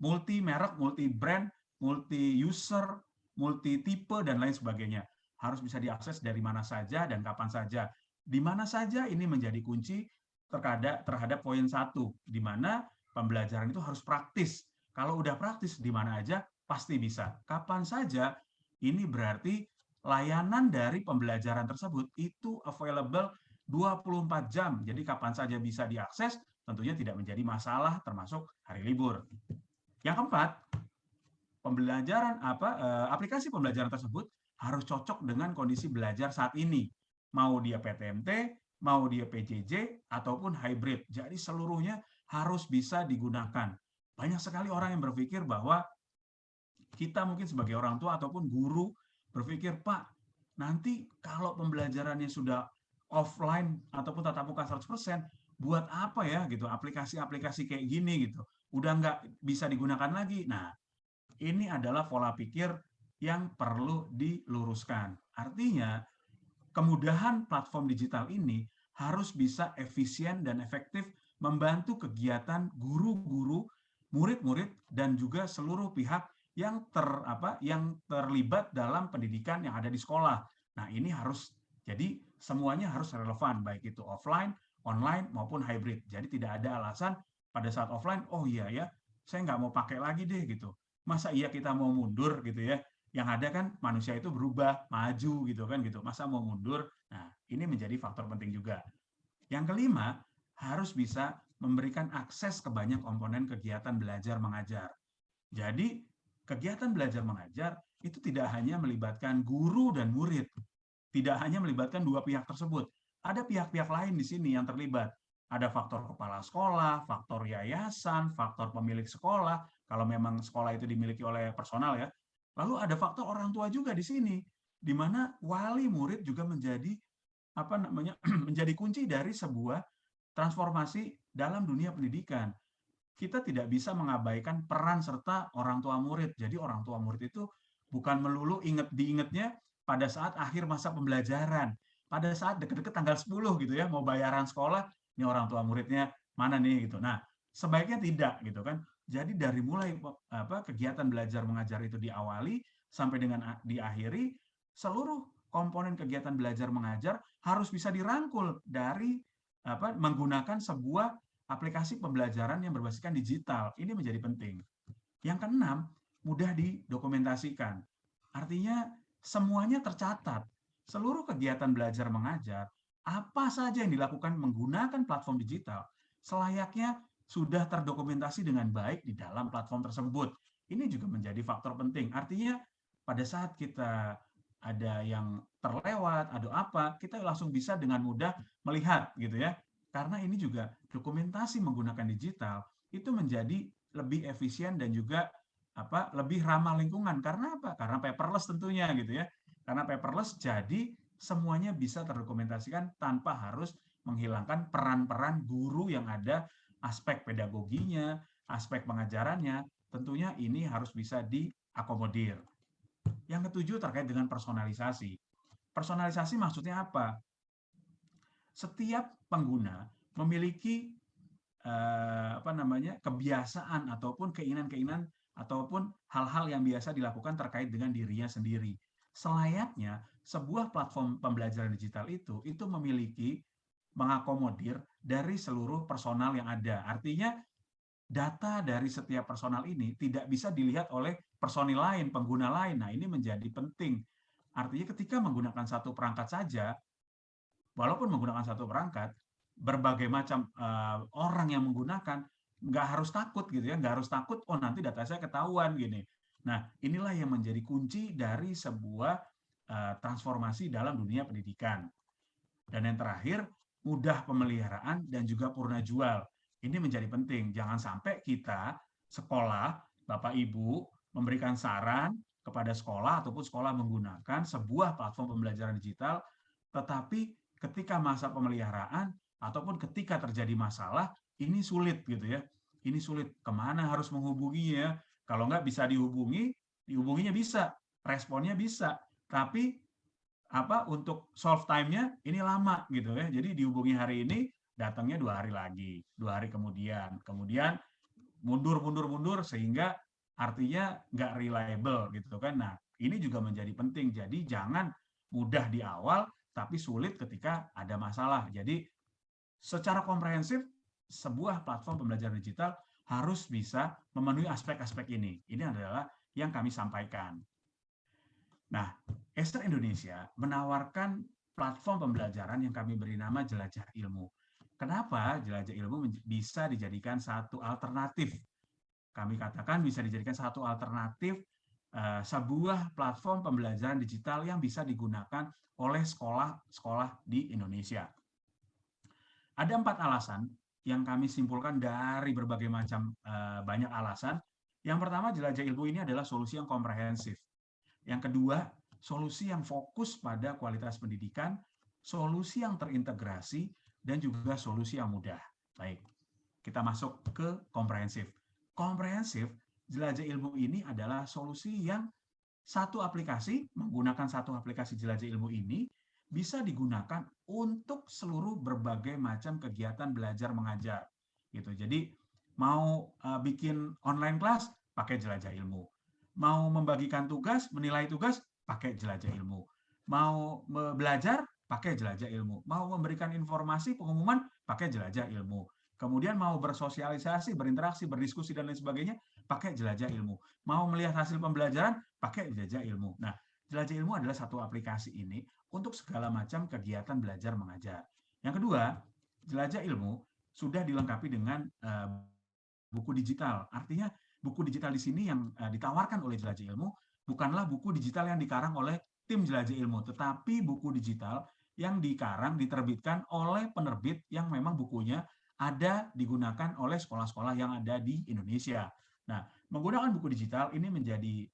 multi merek, multi brand, multi user, multi tipe dan lain sebagainya. Harus bisa diakses dari mana saja dan kapan saja. Di mana saja ini menjadi kunci terhadap poin 1, di mana pembelajaran itu harus praktis. Kalau udah praktis di mana aja pasti bisa. Kapan saja ini berarti layanan dari pembelajaran tersebut itu available 24 jam. Jadi kapan saja bisa diakses, tentunya tidak menjadi masalah termasuk hari libur. Yang keempat, aplikasi pembelajaran tersebut harus cocok dengan kondisi belajar saat ini. Mau dia PTMT, mau dia PJJ, ataupun hybrid. Jadi seluruhnya harus bisa digunakan. Banyak sekali orang yang berpikir bahwa kita mungkin sebagai orang tua ataupun guru berpikir, Pak, nanti kalau pembelajarannya sudah offline ataupun tatap muka 100%, buat apa ya gitu aplikasi-aplikasi kayak gini gitu. Udah nggak bisa digunakan lagi. Nah, ini adalah pola pikir yang perlu diluruskan. Artinya, kemudahan platform digital ini harus bisa efisien dan efektif membantu kegiatan guru-guru, murid-murid, dan juga seluruh pihak yang terlibat dalam pendidikan yang ada di sekolah. Nah, ini harus, jadi semuanya harus relevan, baik itu offline, online, maupun hybrid. Jadi tidak ada alasan pada saat offline, oh iya ya, saya nggak mau pakai lagi deh gitu. Masa iya kita mau mundur gitu ya? Yang ada kan manusia itu berubah, maju gitu kan gitu. Masa mau mundur? Nah, ini menjadi faktor penting juga. Yang kelima, harus bisa memberikan akses ke banyak komponen kegiatan belajar mengajar. Jadi, kegiatan belajar mengajar itu tidak hanya melibatkan guru dan murid, tidak hanya melibatkan dua pihak tersebut. Ada pihak-pihak lain di sini yang terlibat. Ada faktor kepala sekolah, faktor yayasan, faktor pemilik sekolah, kalau memang sekolah itu dimiliki oleh personal ya. Lalu ada faktor orang tua juga di sini, di mana wali murid juga menjadi menjadi kunci dari sebuah transformasi dalam dunia pendidikan. Kita tidak bisa mengabaikan peran serta orang tua murid. Jadi orang tua murid itu bukan melulu diingetnya pada saat akhir masa pembelajaran, pada saat deket-deket tanggal 10 gitu ya, mau bayaran sekolah, ini orang tua muridnya mana nih gitu. Nah, sebaiknya tidak gitu kan. Jadi dari mulai kegiatan belajar mengajar itu diawali sampai dengan diakhiri, seluruh komponen kegiatan belajar mengajar harus bisa dirangkul dari menggunakan sebuah aplikasi pembelajaran yang berbasiskan digital. Ini menjadi penting. Yang keenam, mudah didokumentasikan. Artinya semuanya tercatat. Seluruh kegiatan belajar mengajar, apa saja yang dilakukan menggunakan platform digital, selayaknya sudah terdokumentasi dengan baik di dalam platform tersebut. Ini juga menjadi faktor penting. Artinya pada saat kita ada yang terlewat, ada apa, kita langsung bisa dengan mudah melihat gitu ya. Karena ini juga dokumentasi menggunakan digital itu menjadi lebih efisien dan juga lebih ramah lingkungan. Karena apa? Karena paperless tentunya gitu ya. Karena paperless jadi semuanya bisa terdokumentasikan tanpa harus menghilangkan peran-peran guru yang ada, aspek pedagoginya, aspek pengajarannya, tentunya ini harus bisa diakomodir. Yang ketujuh terkait dengan personalisasi. Personalisasi maksudnya apa? Setiap pengguna memiliki kebiasaan ataupun keinginan-keinginan ataupun hal-hal yang biasa dilakukan terkait dengan dirinya sendiri. Selayaknya sebuah platform pembelajaran digital itu memiliki mengakomodir dari seluruh personal yang ada. Artinya data dari setiap personal ini tidak bisa dilihat oleh personil lain, pengguna lain. Nah, ini menjadi penting. Artinya ketika menggunakan satu perangkat saja, walaupun menggunakan satu perangkat, berbagai macam orang yang menggunakan, nggak harus takut gitu ya, nggak harus takut, oh nanti data saya ketahuan gini. Nah, inilah yang menjadi kunci dari sebuah transformasi dalam dunia pendidikan. Dan yang terakhir, mudah pemeliharaan dan juga purna jual. Ini menjadi penting. Jangan sampai kita, sekolah, Bapak Ibu, memberikan saran kepada sekolah ataupun sekolah menggunakan sebuah platform pembelajaran digital, tetapi ketika masa pemeliharaan ataupun ketika terjadi masalah, ini sulit gitu ya. Ini sulit. Kemana harus menghubunginya? Kalau nggak bisa dihubunginya bisa, responnya bisa. Tapi untuk solve time-nya ini lama gitu ya. Jadi dihubungi hari ini, datangnya 2 hari lagi, 2 hari kemudian mundur sehingga artinya nggak reliable gitu kan. Nah, ini juga menjadi penting. Jadi jangan mudah di awal tapi sulit ketika ada masalah. Jadi secara komprehensif sebuah platform pembelajaran digital harus bisa memenuhi aspek-aspek ini. Ini adalah yang kami sampaikan. Nah, Ester Indonesia menawarkan platform pembelajaran yang kami beri nama Jelajah Ilmu. Kenapa Jelajah Ilmu bisa dijadikan satu alternatif? Kami katakan bisa dijadikan satu alternatif sebuah platform pembelajaran digital yang bisa digunakan oleh sekolah-sekolah di Indonesia. Ada 4 alasan yang kami simpulkan dari berbagai macam banyak alasan. Yang pertama, Jelajah Ilmu ini adalah solusi yang komprehensif. Yang kedua, solusi yang fokus pada kualitas pendidikan, solusi yang terintegrasi, dan juga solusi yang mudah. Baik, kita masuk ke komprehensif. Komprehensif, Jelajah Ilmu ini adalah solusi yang menggunakan satu aplikasi Jelajah Ilmu ini bisa digunakan untuk seluruh berbagai macam kegiatan belajar mengajar. Gitu. Jadi mau bikin online kelas pakai Jelajah Ilmu. Mau membagikan tugas, menilai tugas pakai Jelajah Ilmu. Mau belajar pakai Jelajah Ilmu. Mau memberikan informasi, pengumuman pakai Jelajah Ilmu. Kemudian mau bersosialisasi, berinteraksi, berdiskusi dan lain sebagainya pakai Jelajah Ilmu. Mau melihat hasil pembelajaran pakai Jelajah Ilmu. Nah, Jelajah Ilmu adalah satu aplikasi ini untuk segala macam kegiatan belajar mengajar. Yang kedua, Jelajah Ilmu sudah dilengkapi dengan buku digital. Artinya buku digital di sini yang ditawarkan oleh Jelajah Ilmu bukanlah buku digital yang dikarang oleh tim Jelajah Ilmu, tetapi buku digital yang dikarang, diterbitkan oleh penerbit yang memang bukunya digunakan oleh sekolah-sekolah yang ada di Indonesia. Nah, menggunakan buku digital ini menjadi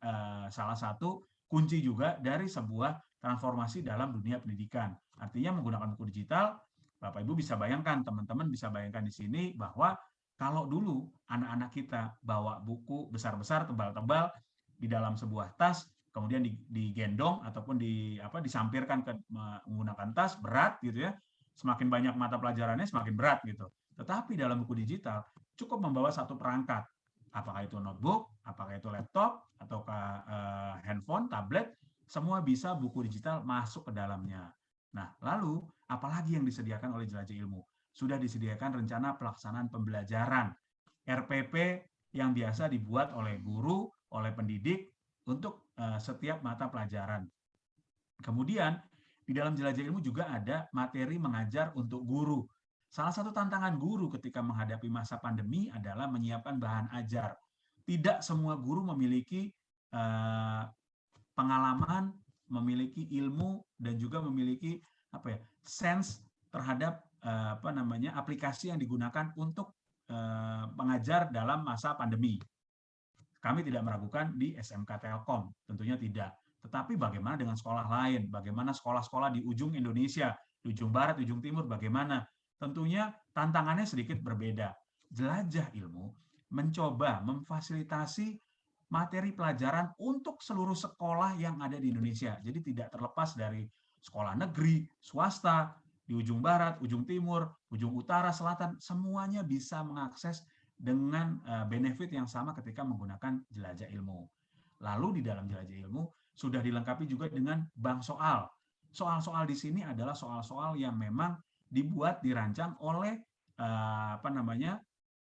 salah satu kunci juga dari sebuah transformasi dalam dunia pendidikan. Artinya menggunakan buku digital, Bapak Ibu bisa bayangkan, teman-teman bisa bayangkan di sini bahwa kalau dulu anak-anak kita bawa buku besar-besar, tebal-tebal di dalam sebuah tas, kemudian digendong ataupun disampirkan menggunakan tas berat gitu ya. Semakin banyak mata pelajarannya semakin berat gitu. Tetapi dalam buku digital cukup membawa satu perangkat. Apakah itu notebook, apakah itu laptop, ataukah handphone, tablet, semua bisa buku digital masuk ke dalamnya. Nah, lalu apalagi yang disediakan oleh Jelajah Ilmu? Sudah disediakan rencana pelaksanaan pembelajaran RPP yang biasa dibuat oleh guru, oleh pendidik untuk setiap mata pelajaran. Kemudian di dalam Jelajah Ilmu juga ada materi mengajar untuk guru. Salah satu tantangan guru ketika menghadapi masa pandemi adalah menyiapkan bahan ajar. Tidak semua guru memiliki pengalaman, memiliki ilmu, dan juga memiliki sense terhadap aplikasi yang digunakan untuk mengajar dalam masa pandemi. Kami tidak meragukan di SMK Telkom, tentunya tidak. Tetapi bagaimana dengan sekolah lain? Bagaimana sekolah-sekolah di ujung Indonesia, di ujung barat, di ujung timur, bagaimana? Tentunya tantangannya sedikit berbeda. Jelajah Ilmu mencoba memfasilitasi materi pelajaran untuk seluruh sekolah yang ada di Indonesia. Jadi tidak terlepas dari sekolah negeri, swasta, di ujung barat, ujung timur, ujung utara, selatan, semuanya bisa mengakses dengan benefit yang sama ketika menggunakan Jelajah Ilmu. Lalu di dalam Jelajah Ilmu sudah dilengkapi juga dengan bank soal. Soal-soal di sini adalah soal-soal yang memang dibuat, dirancang oleh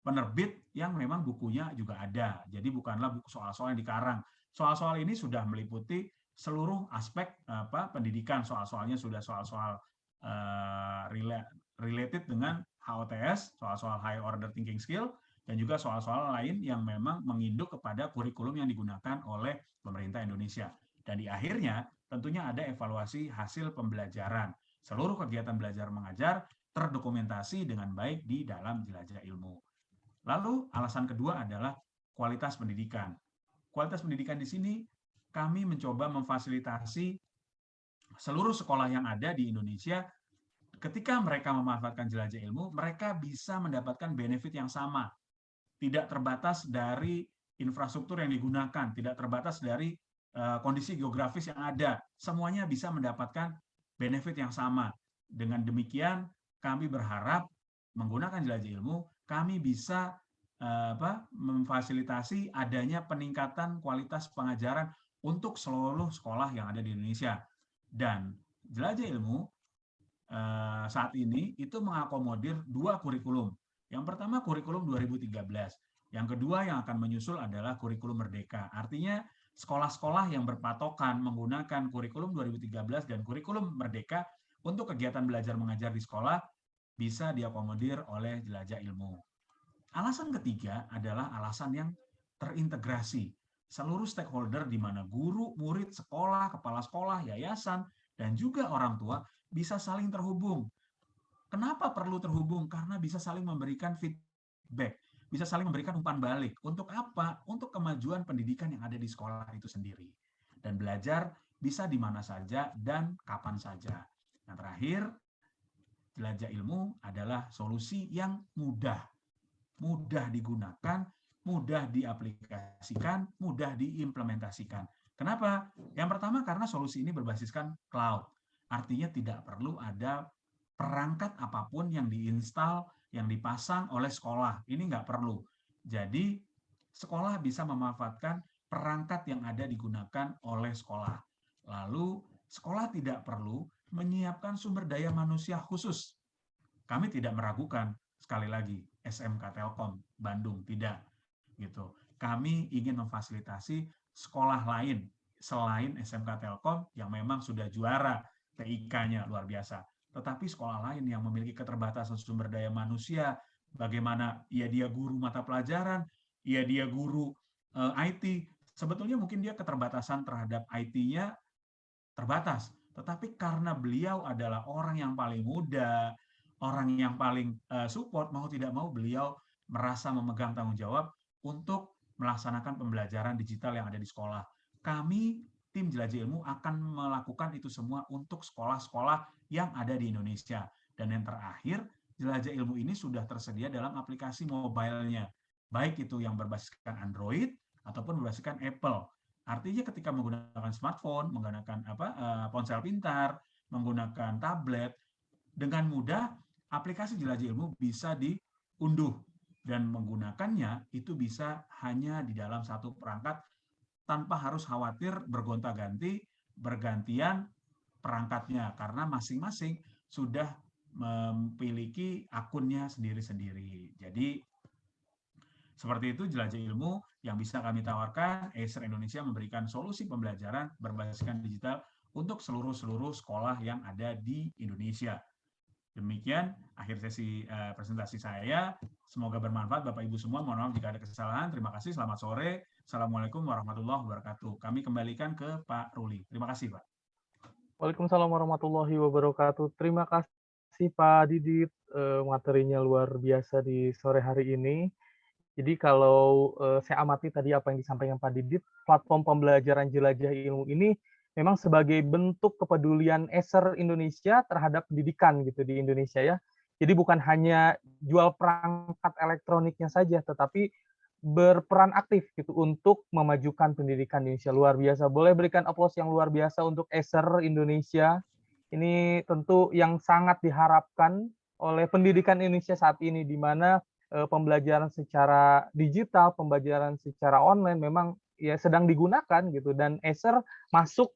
penerbit yang memang bukunya juga ada. Jadi bukanlah buku soal-soal yang dikarang. Soal-soal ini sudah meliputi seluruh aspek pendidikan. Soal-soalnya sudah soal-soal related dengan HOTS, soal-soal high order thinking skill, dan juga soal-soal lain yang memang menginduk kepada kurikulum yang digunakan oleh pemerintah Indonesia. Dan di akhirnya tentunya ada evaluasi hasil pembelajaran. Seluruh kegiatan belajar mengajar terdokumentasi dengan baik di dalam Jelajah Ilmu. Lalu alasan kedua adalah kualitas pendidikan. Kualitas pendidikan di sini kami mencoba memfasilitasi seluruh sekolah yang ada di Indonesia. Ketika mereka memanfaatkan Jelajah Ilmu, mereka bisa mendapatkan benefit yang sama. Tidak terbatas dari infrastruktur yang digunakan, tidak terbatas dari kondisi geografis yang ada. Semuanya bisa mendapatkan benefit yang sama. Dengan demikian, kami berharap menggunakan Jelajah Ilmu, kami bisa memfasilitasi adanya peningkatan kualitas pengajaran untuk seluruh sekolah yang ada di Indonesia. Dan Jelajah Ilmu saat ini itu mengakomodir 2 kurikulum. Yang pertama kurikulum 2013. Yang kedua yang akan menyusul adalah kurikulum Merdeka. Artinya sekolah-sekolah yang berpatokan menggunakan kurikulum 2013 dan kurikulum Merdeka untuk kegiatan belajar mengajar di sekolah bisa diakomodir oleh Jelajah Ilmu. Alasan ketiga adalah alasan yang terintegrasi. Seluruh stakeholder di mana guru, murid, sekolah, kepala sekolah, yayasan, dan juga orang tua bisa saling terhubung. Kenapa perlu terhubung? Karena bisa saling memberikan feedback, bisa saling memberikan umpan balik. Untuk apa? Untuk kemajuan pendidikan yang ada di sekolah itu sendiri. Dan belajar bisa di mana saja dan kapan saja. Yang terakhir, Jelajah Ilmu adalah solusi yang mudah digunakan, mudah diaplikasikan, mudah diimplementasikan. Kenapa? Yang pertama karena solusi ini berbasiskan cloud. Artinya tidak perlu ada perangkat apapun yang diinstal, yang dipasang oleh sekolah. Ini nggak perlu. Jadi, sekolah bisa memanfaatkan perangkat yang ada digunakan oleh sekolah. Lalu, sekolah tidak perlu menyiapkan sumber daya manusia khusus. Kami tidak meragukan, sekali lagi, SMK Telkom Bandung, tidak. Gitu. Kami ingin memfasilitasi sekolah lain selain SMK Telkom yang memang sudah juara TIK-nya luar biasa. Tetapi sekolah lain yang memiliki keterbatasan sumber daya manusia, bagaimana dia guru mata pelajaran, dia guru IT, sebetulnya mungkin dia keterbatasan terhadap IT-nya terbatas. Tetapi karena beliau adalah orang yang paling muda, orang yang paling support, mau tidak mau beliau merasa memegang tanggung jawab untuk melaksanakan pembelajaran digital yang ada di sekolah. Kami tim Jelajah Ilmu akan melakukan itu semua untuk sekolah-sekolah yang ada di Indonesia. Dan yang terakhir, Jelajah Ilmu ini sudah tersedia dalam aplikasi mobile-nya. Baik itu yang berbasiskan Android ataupun berbasiskan Apple. Artinya ketika menggunakan smartphone, menggunakan ponsel pintar, menggunakan tablet, dengan mudah aplikasi Jelajah Ilmu bisa diunduh. Dan menggunakannya itu bisa hanya di dalam satu perangkat tanpa harus khawatir bergonta-ganti bergantian perangkatnya karena masing-masing sudah memiliki akunnya sendiri-sendiri. Jadi seperti itu jelajah ilmu yang bisa kami tawarkan. Acer Indonesia memberikan solusi pembelajaran berbasiskan digital untuk seluruh sekolah yang ada di Indonesia. Demikian akhir sesi presentasi saya. Semoga bermanfaat Bapak Ibu semua. Mohon maaf jika ada kesalahan. Terima kasih. Selamat sore. Assalamualaikum warahmatullahi wabarakatuh. Kami kembalikan ke Pak Ruli. Terima kasih, Pak. Waalaikumsalam warahmatullahi wabarakatuh. Terima kasih Pak Didit, materinya luar biasa di sore hari ini. Jadi kalau saya amati tadi apa yang disampaikan Pak Didit, platform pembelajaran jelajah ilmu ini memang sebagai bentuk kepedulian Acer Indonesia terhadap pendidikan gitu di Indonesia ya. Jadi bukan hanya jual perangkat elektroniknya saja, tetapi berperan aktif gitu untuk memajukan pendidikan di Indonesia. Luar biasa. Boleh berikan aplaus yang luar biasa untuk Acer Indonesia. Ini tentu yang sangat diharapkan oleh pendidikan Indonesia saat ini, di mana pembelajaran secara digital, pembelajaran secara online memang ya sedang digunakan gitu, dan Acer masuk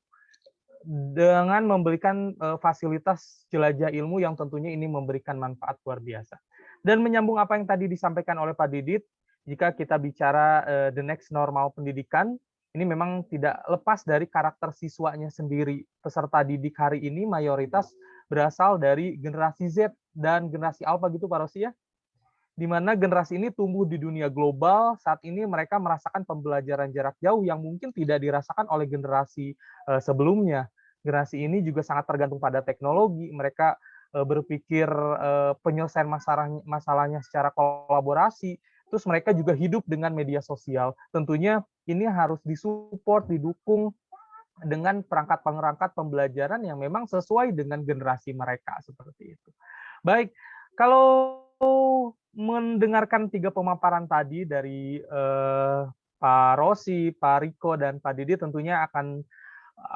dengan memberikan fasilitas jelajah ilmu yang tentunya ini memberikan manfaat luar biasa. Dan menyambung apa yang tadi disampaikan oleh Pak Didit, jika kita bicara the next normal pendidikan, ini memang tidak lepas dari karakter siswanya sendiri. Peserta didik hari ini mayoritas berasal dari generasi Z dan generasi Alpha gitu Pak Rosi ya, di mana generasi ini tumbuh di dunia global. Saat ini mereka merasakan pembelajaran jarak jauh yang mungkin tidak dirasakan oleh generasi sebelumnya. Generasi ini juga sangat tergantung pada teknologi. Mereka berpikir penyelesaian masalahnya secara kolaborasi. Terus mereka juga hidup dengan media sosial. Tentunya ini harus disupport, didukung dengan perangkat-perangkat pembelajaran yang memang sesuai dengan generasi mereka, seperti itu. Baik, kalau mendengarkan 3 pemaparan tadi dari Pak Rosi, Pak Riko, dan Pak Didi, tentunya akan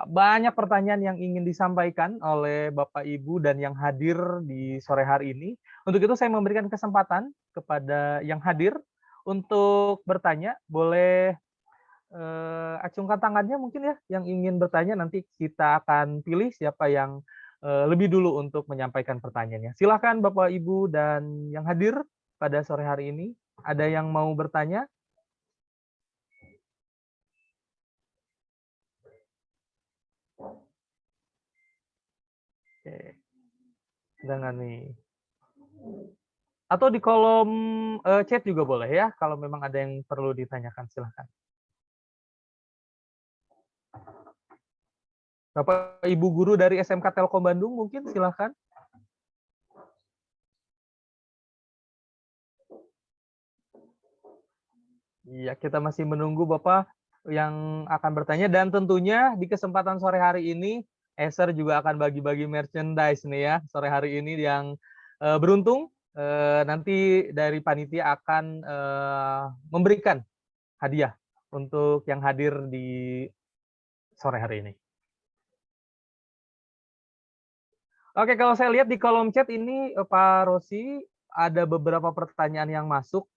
banyak pertanyaan yang ingin disampaikan oleh Bapak Ibu dan yang hadir di sore hari ini. Untuk itu saya memberikan kesempatan kepada yang hadir untuk bertanya. Boleh acungkan tangannya mungkin ya, yang ingin bertanya. Nanti kita akan pilih siapa yang lebih dulu untuk menyampaikan pertanyaannya. Silakan Bapak Ibu dan yang hadir pada sore hari ini. Ada yang mau bertanya? Oke. Dengan nih. Atau di kolom chat juga boleh ya, kalau memang ada yang perlu ditanyakan, silakan. Bapak Ibu guru dari SMK Telkom Bandung mungkin silakan. Iya, kita masih menunggu Bapak yang akan bertanya, dan tentunya di kesempatan sore hari ini Acer juga akan bagi-bagi merchandise nih ya sore hari ini. Yang beruntung nanti dari panitia akan memberikan hadiah untuk yang hadir di sore hari ini. Oke, kalau saya lihat di kolom chat ini Pak Rosi ada beberapa pertanyaan yang masuk.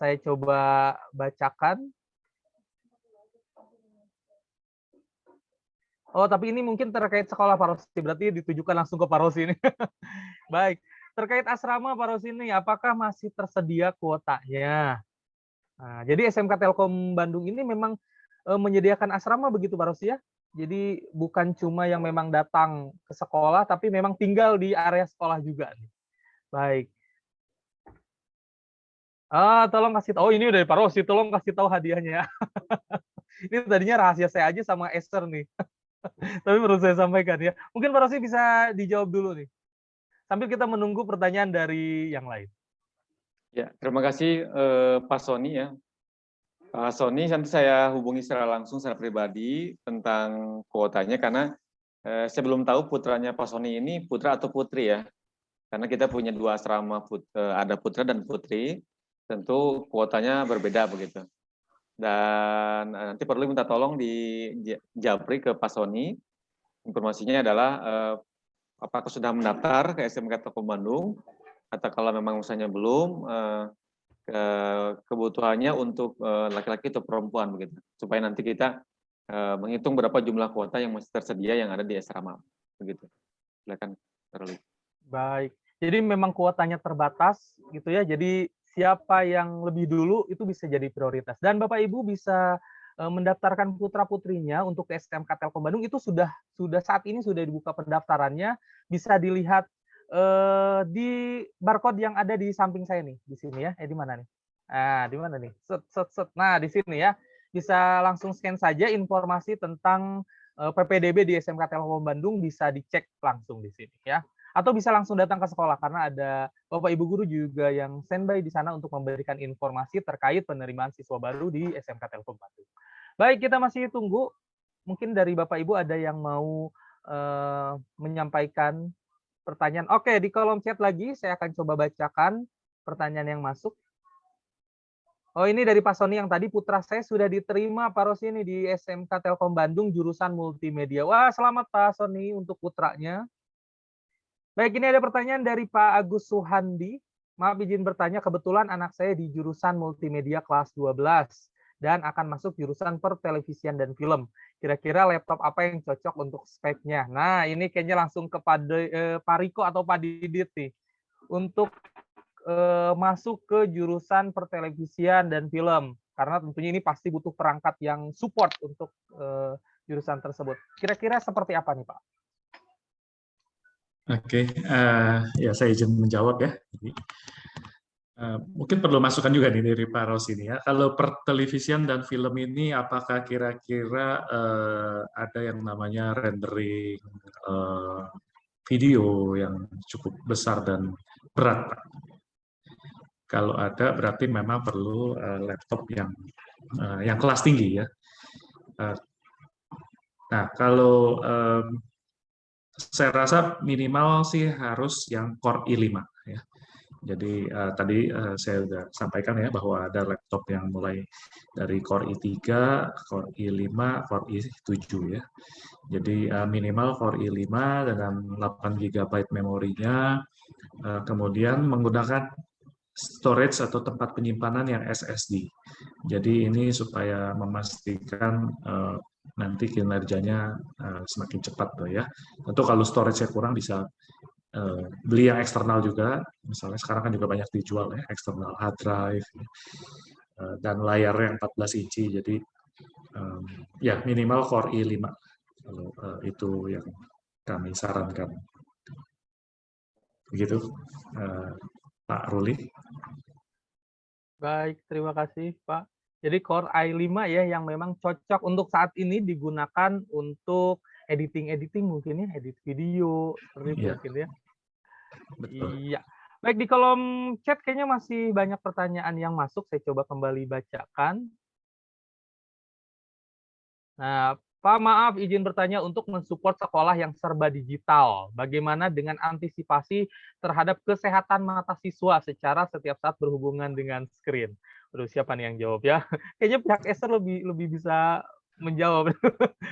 Saya coba bacakan. Oh, tapi ini mungkin terkait sekolah Pak Rosi, berarti ditujukan langsung ke Pak Rosi ini. Baik, terkait asrama Pak Rosi ini, apakah masih tersedia kuotanya? Nah, jadi SMK Telkom Bandung ini memang menyediakan asrama begitu Pak Rosi ya? Jadi bukan cuma yang memang datang ke sekolah, tapi memang tinggal di area sekolah juga. Baik. Tolong kasih tahu. Oh, ini dari Pak Rosi, tolong kasih tahu hadiahnya. Ini tadinya rahasia saya aja sama Esther nih. Tapi perlu saya sampaikan ya. Mungkin Pak Rosi bisa dijawab dulu nih, sambil kita menunggu pertanyaan dari yang lain. Ya, terima kasih Pak Sony ya. Pak Sony, nanti saya hubungi secara langsung secara pribadi tentang kuotanya, karena saya belum tahu putranya Pak Sony ini putra atau putri ya. Karena kita punya 2 asrama, ada putra dan putri, tentu kuotanya berbeda begitu. Dan nanti perlu minta tolong di japri ke Pak Sony. Informasinya adalah apakah sudah mendaftar ke SMK Telkom Bandung, atau kalau memang misalnya belum, kebutuhannya untuk laki-laki atau perempuan begitu, supaya nanti kita menghitung berapa jumlah kuota yang masih tersedia yang ada di asrama. Begitu. Silakan, Pak Ruli. Baik. Jadi memang kuotanya terbatas gitu ya. Jadi siapa yang lebih dulu itu bisa jadi prioritas. Dan Bapak Ibu bisa mendaftarkan putra-putrinya untuk ke SMK Telkom Bandung itu sudah saat ini sudah dibuka pendaftarannya. Bisa dilihat di barcode yang ada di samping saya nih, di sini ya. Di mana nih? Nah, di mana nih? Set. Nah, di sini ya. Bisa langsung scan saja informasi tentang PPDB di SMK Telkom Bandung, bisa dicek langsung di sini ya. Atau bisa langsung datang ke sekolah karena ada Bapak Ibu guru juga yang standby di sana untuk memberikan informasi terkait penerimaan siswa baru di SMK Telkom Bandung. Baik, kita masih tunggu. Mungkin dari Bapak Ibu ada yang mau menyampaikan pertanyaan. Oke, di kolom chat lagi saya akan coba bacakan pertanyaan yang masuk. Oh, ini dari Pak Sony yang tadi, putra saya sudah diterima Pak Rosi ini di SMK Telkom Bandung jurusan multimedia. Wah, selamat Pak Sony untuk putranya. Baik, ini ada pertanyaan dari Pak Agus Suhandi. Maaf izin bertanya, kebetulan anak saya di jurusan multimedia kelas 12 dan akan masuk jurusan pertelevisian dan film. Kira-kira laptop apa yang cocok untuk speknya? Nah, ini kayaknya langsung kepada Pak Riko atau Pak Didit nih. Untuk masuk ke jurusan pertelevisian dan film, karena tentunya ini pasti butuh perangkat yang support untuk jurusan tersebut. Kira-kira seperti apa nih Pak? Oke, ya saya izin menjawab ya. Jadi, mungkin perlu masukan juga nih dari Pak Ros ini ya. Kalau pertelevisian dan film ini, apakah kira-kira ada yang namanya rendering video yang cukup besar dan berat, Pak? Kalau ada, berarti memang perlu laptop yang kelas tinggi ya. Nah, kalau saya rasa minimal sih harus yang Core i5 ya. Jadi tadi saya sudah sampaikan ya bahwa ada laptop yang mulai dari Core i3, Core i5, Core i7 ya. Jadi minimal Core i5 dengan 8 GB memorinya, kemudian menggunakan storage atau tempat penyimpanan yang SSD. Jadi ini supaya memastikan nanti kinerjanya semakin cepat tuh ya. Tentu kalau storage-nya kurang bisa beli yang eksternal juga. Misalnya sekarang kan juga banyak dijual ya, eksternal hard drive ya. Dan layar yang 14 inci. Jadi ya minimal Core i5 kalau itu yang kami sarankan. Begitu. Pak Ruli. Baik, terima kasih Pak. Jadi Core i5 ya yang memang cocok untuk saat ini digunakan untuk editing mungkin ya, edit video seperti itu mungkin ya. Betul. Iya. Baik, di kolom chat kayaknya masih banyak pertanyaan yang masuk, saya coba kembali bacakan. Nah, Pak, maaf izin bertanya, untuk mensupport sekolah yang serba digital, bagaimana dengan antisipasi terhadap kesehatan mata siswa secara setiap saat berhubungan dengan screen? Aduh, siapa nih yang jawab ya? Kayaknya pihak Esther lebih bisa menjawab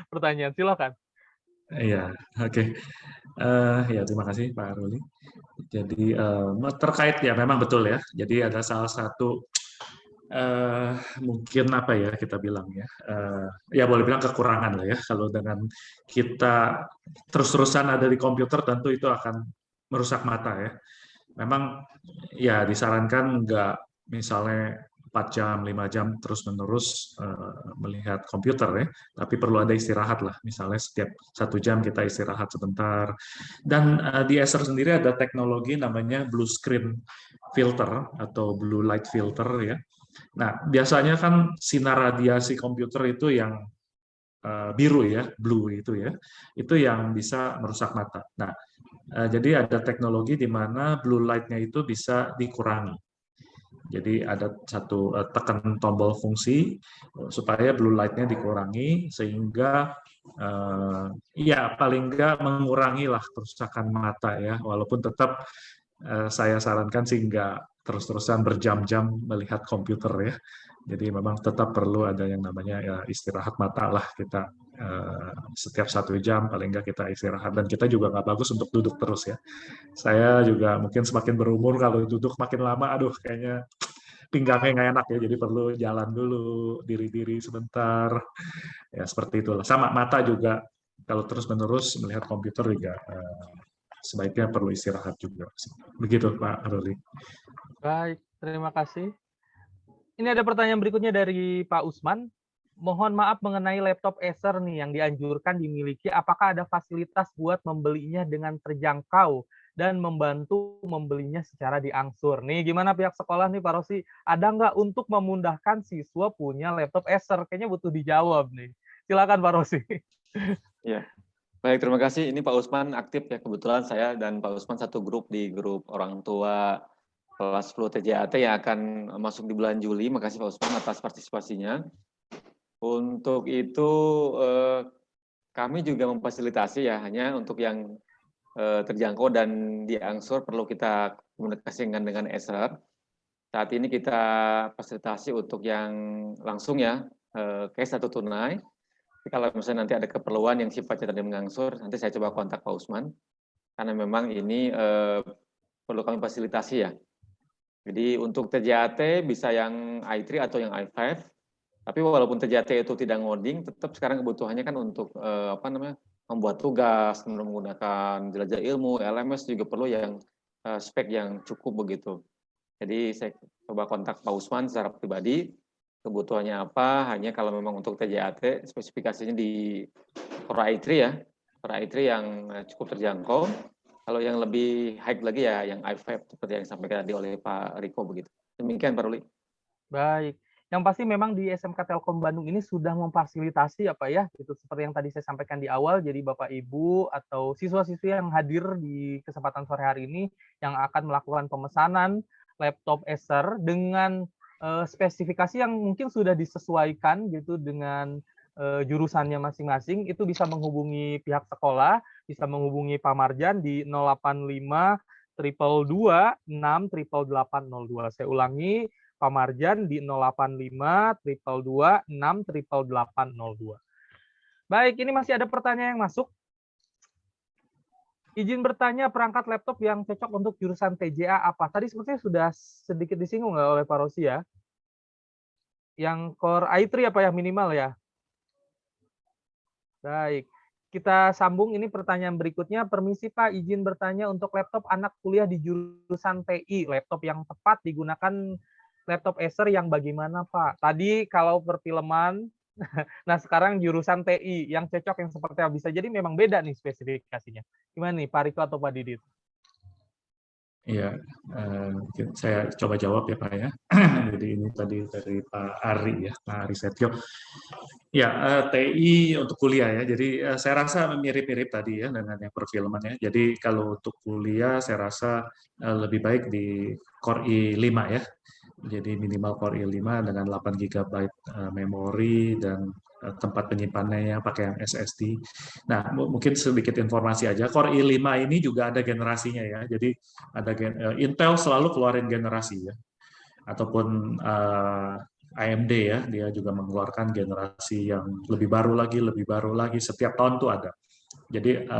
pertanyaan. Silakan. Iya, oke. Ya, terima kasih Pak Ruli. Jadi terkait ya memang betul ya. Jadi ada salah satu mungkin apa ya kita bilang ya, ya boleh bilang kekurangan lah ya. Kalau dengan kita terus-terusan ada di komputer, tentu itu akan merusak mata ya. Memang ya disarankan nggak misalnya 4 jam, 5 jam terus-menerus melihat komputer ya, tapi perlu ada istirahat lah. Misalnya setiap 1 jam kita istirahat sebentar. Dan di Acer sendiri ada teknologi namanya blue screen filter atau blue light filter ya. Nah, biasanya kan sinar radiasi komputer itu yang biru ya, blue itu ya, itu yang bisa merusak mata. Nah, jadi ada teknologi di mana blue light-nya itu bisa dikurangi. Jadi ada satu tekan tombol fungsi supaya blue light-nya dikurangi sehingga ya paling nggak mengurangi lah kerusakan mata ya, walaupun tetap saya sarankan sih nggak terus-terusan berjam-jam melihat komputer ya. Jadi memang tetap perlu ada yang namanya ya istirahat mata lah kita setiap 1 jam paling nggak kita istirahat, dan kita juga nggak bagus untuk duduk terus ya. Saya juga mungkin semakin berumur kalau duduk makin lama, aduh kayaknya pinggangnya nggak enak ya, jadi perlu jalan dulu, diri-diri sebentar, ya seperti itulah. Sama mata juga, kalau terus-menerus melihat komputer juga sebaiknya perlu istirahat juga. Begitu Pak Ruli. Baik, terima kasih. Ini ada pertanyaan berikutnya dari Pak Usman. Mohon maaf mengenai laptop Acer nih yang dianjurkan dimiliki. Apakah ada fasilitas buat membelinya dengan terjangkau dan membantu membelinya secara diangsur? Nih, gimana pihak sekolah nih Pak Rosi? Ada nggak untuk memudahkan siswa punya laptop Acer? Kayaknya butuh dijawab nih. Silakan Pak Rosi. Ya, baik, terima kasih. Ini Pak Usman aktif ya. Kebetulan saya dan Pak Usman satu grup di grup orang tua kelas 10 TJAT yang akan masuk di bulan Juli. Makasih Pak Usman atas partisipasinya. Untuk itu kami juga memfasilitasi ya, hanya untuk yang terjangkau dan diangsur perlu kita komunikasikan dengan Acer. Saat ini kita fasilitasi untuk yang langsung ya, cash atau tunai. Kalau misalnya nanti ada keperluan yang sifatnya tadi mengangsur, nanti saya coba kontak Pak Usman. Karena memang ini perlu kami fasilitasi ya. Jadi untuk TJAT bisa yang i3 atau yang i5. Tapi walaupun TJAT itu tidak ngoding, tetap sekarang kebutuhannya kan untuk membuat tugas, menggunakan jelajah ilmu, LMS juga perlu yang spek yang cukup begitu. Jadi saya coba kontak Pak Usman secara pribadi, kebutuhannya apa, hanya kalau memang untuk TJAT, spesifikasinya di Core i3 ya, Core i3 yang cukup terjangkau. Kalau yang lebih high lagi ya, yang i5, seperti yang disampaikan tadi oleh Pak Riko begitu. Demikian Pak Ruli. Baik. Yang pasti memang di SMK Telkom Bandung ini sudah memfasilitasi apa ya, gitu seperti yang tadi saya sampaikan di awal. Jadi Bapak Ibu atau siswa-siswi yang hadir di kesempatan sore hari ini yang akan melakukan pemesanan laptop Acer dengan spesifikasi yang mungkin sudah disesuaikan gitu dengan jurusannya masing-masing, itu bisa menghubungi pihak sekolah, bisa menghubungi Pak Marjan di 085 222 68802. Saya ulangi, Pak Marjan di 085 222 68802. Baik, ini masih ada pertanyaan yang masuk. Izin bertanya, perangkat laptop yang cocok untuk jurusan TJA apa? Tadi sepertinya sudah sedikit disinggung oleh Pak Rosi ya. Yang Core i3 apa ya minimal ya? Baik, kita sambung ini pertanyaan berikutnya. Permisi Pak, izin bertanya untuk laptop anak kuliah di jurusan TI, laptop yang tepat digunakan laptop Acer yang bagaimana Pak? Tadi kalau perfilman, nah sekarang jurusan TI yang cocok yang seperti apa? Bisa jadi memang beda nih spesifikasinya. Gimana nih Pak Riko atau Pak Didit? Iya, saya coba jawab ya Pak ya. Jadi ini tadi dari Pak Ari ya, Pak Ari Setio. Ya, TI untuk kuliah ya. Jadi saya rasa mirip-mirip tadi ya dengan yang perfilman ya. Jadi kalau untuk kuliah saya rasa lebih baik di Core i5 ya. Jadi minimal Core i5 dengan 8 GB memori dan tempat penyimpanannya yang pakai yang SSD. Nah, mungkin sedikit informasi aja. Core i5 ini juga ada generasinya ya. Jadi ada Intel selalu keluarin generasi ya. Ataupun AMD ya, dia juga mengeluarkan generasi yang lebih baru lagi setiap tahun tuh ada. Jadi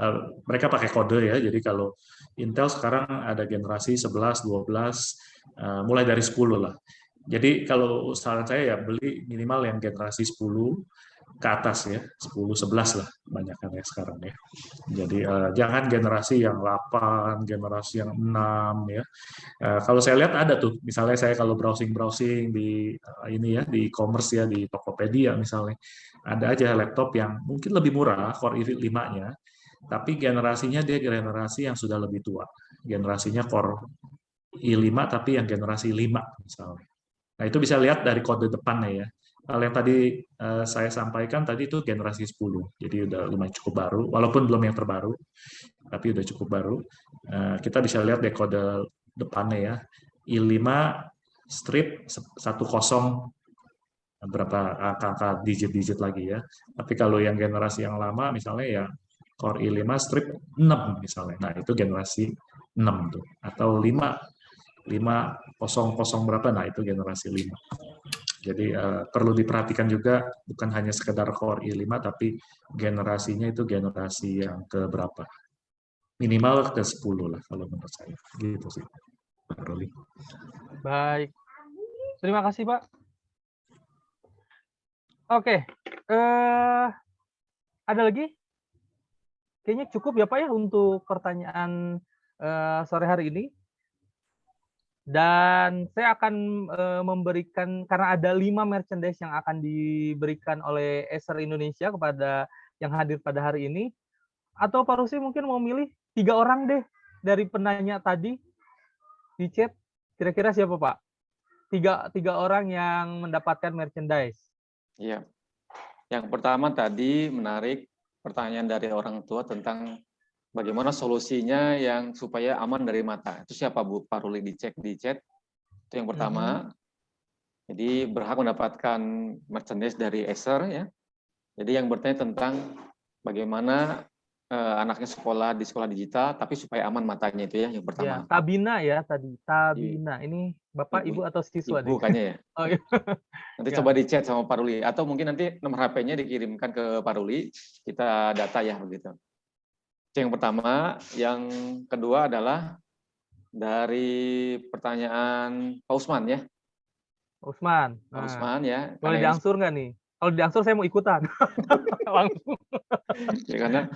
mereka pakai kode ya. Jadi kalau Intel sekarang ada generasi 11, 12, mulai dari 10 lah. Jadi kalau saran saya ya beli minimal yang generasi 10 ke atas ya, 10, 11 lah kebanyakan ya sekarang ya. Jadi jangan generasi yang 8, generasi yang 6 ya. Kalau saya lihat ada tuh, misalnya saya kalau browsing di ini ya, di e-commerce ya, di Tokopedia misalnya, ada aja laptop yang mungkin lebih murah, Core i5-nya, tapi generasinya dia generasi yang sudah lebih tua. Generasinya Core i5 tapi yang generasi 5 misalnya. Nah, itu bisa lihat dari kode depannya ya. Kalau yang tadi saya sampaikan tadi itu generasi 10. Jadi udah lumayan cukup baru, walaupun belum yang terbaru, tapi udah cukup baru. Kita bisa lihat dari kode depannya ya. i5 strip 10 berapa angka digit-digit lagi ya. Tapi kalau yang generasi yang lama misalnya ya Core i5 strip 6 misalnya. Nah, itu generasi 6 tuh. Atau 500 berapa, nah itu generasi 5. Jadi perlu diperhatikan juga bukan hanya sekedar Core i5 tapi generasinya itu generasi yang ke berapa. Minimal ke 10 lah kalau menurut saya. Gitu sih. Baik. Terima kasih, Pak. Oke, ada lagi? Kayaknya cukup ya, Pak, ya, untuk pertanyaan sore hari ini. Dan saya akan memberikan, karena ada 5 merchandise yang akan diberikan oleh Acer Indonesia kepada yang hadir pada hari ini. Atau Pak Rusli mungkin mau milih 3 orang deh dari penanya tadi di chat. Kira-kira siapa, Pak? Tiga orang yang mendapatkan merchandise. Iya. Yang pertama tadi menarik pertanyaan dari orang tua tentang bagaimana solusinya yang supaya aman dari mata. Itu siapa, Bu? Pak Ruli, dicek di chat. Itu yang pertama. Jadi berhak mendapatkan merchandise dari Acer ya. Jadi yang bertanya tentang bagaimana anaknya sekolah di sekolah digital tapi supaya aman matanya, itu ya yang Ya, pertama. Tabina ya tadi. Tabina. Ini Bapak, Ibu atau siswa Ibu nih? kayaknya ya. Oh, iya. Nanti Ya. coba di chat sama Pak Ruli atau mungkin nanti nomor HP-nya dikirimkan ke Pak Ruli, kita data ya begitu. Itu yang pertama. Yang kedua adalah dari pertanyaan Pak Usman ya. Usman. Pak Usman ya. Boleh Karena ini- diangsur nggak nih? Kalau diangsur saya mau ikutan. Langsung. ya, karena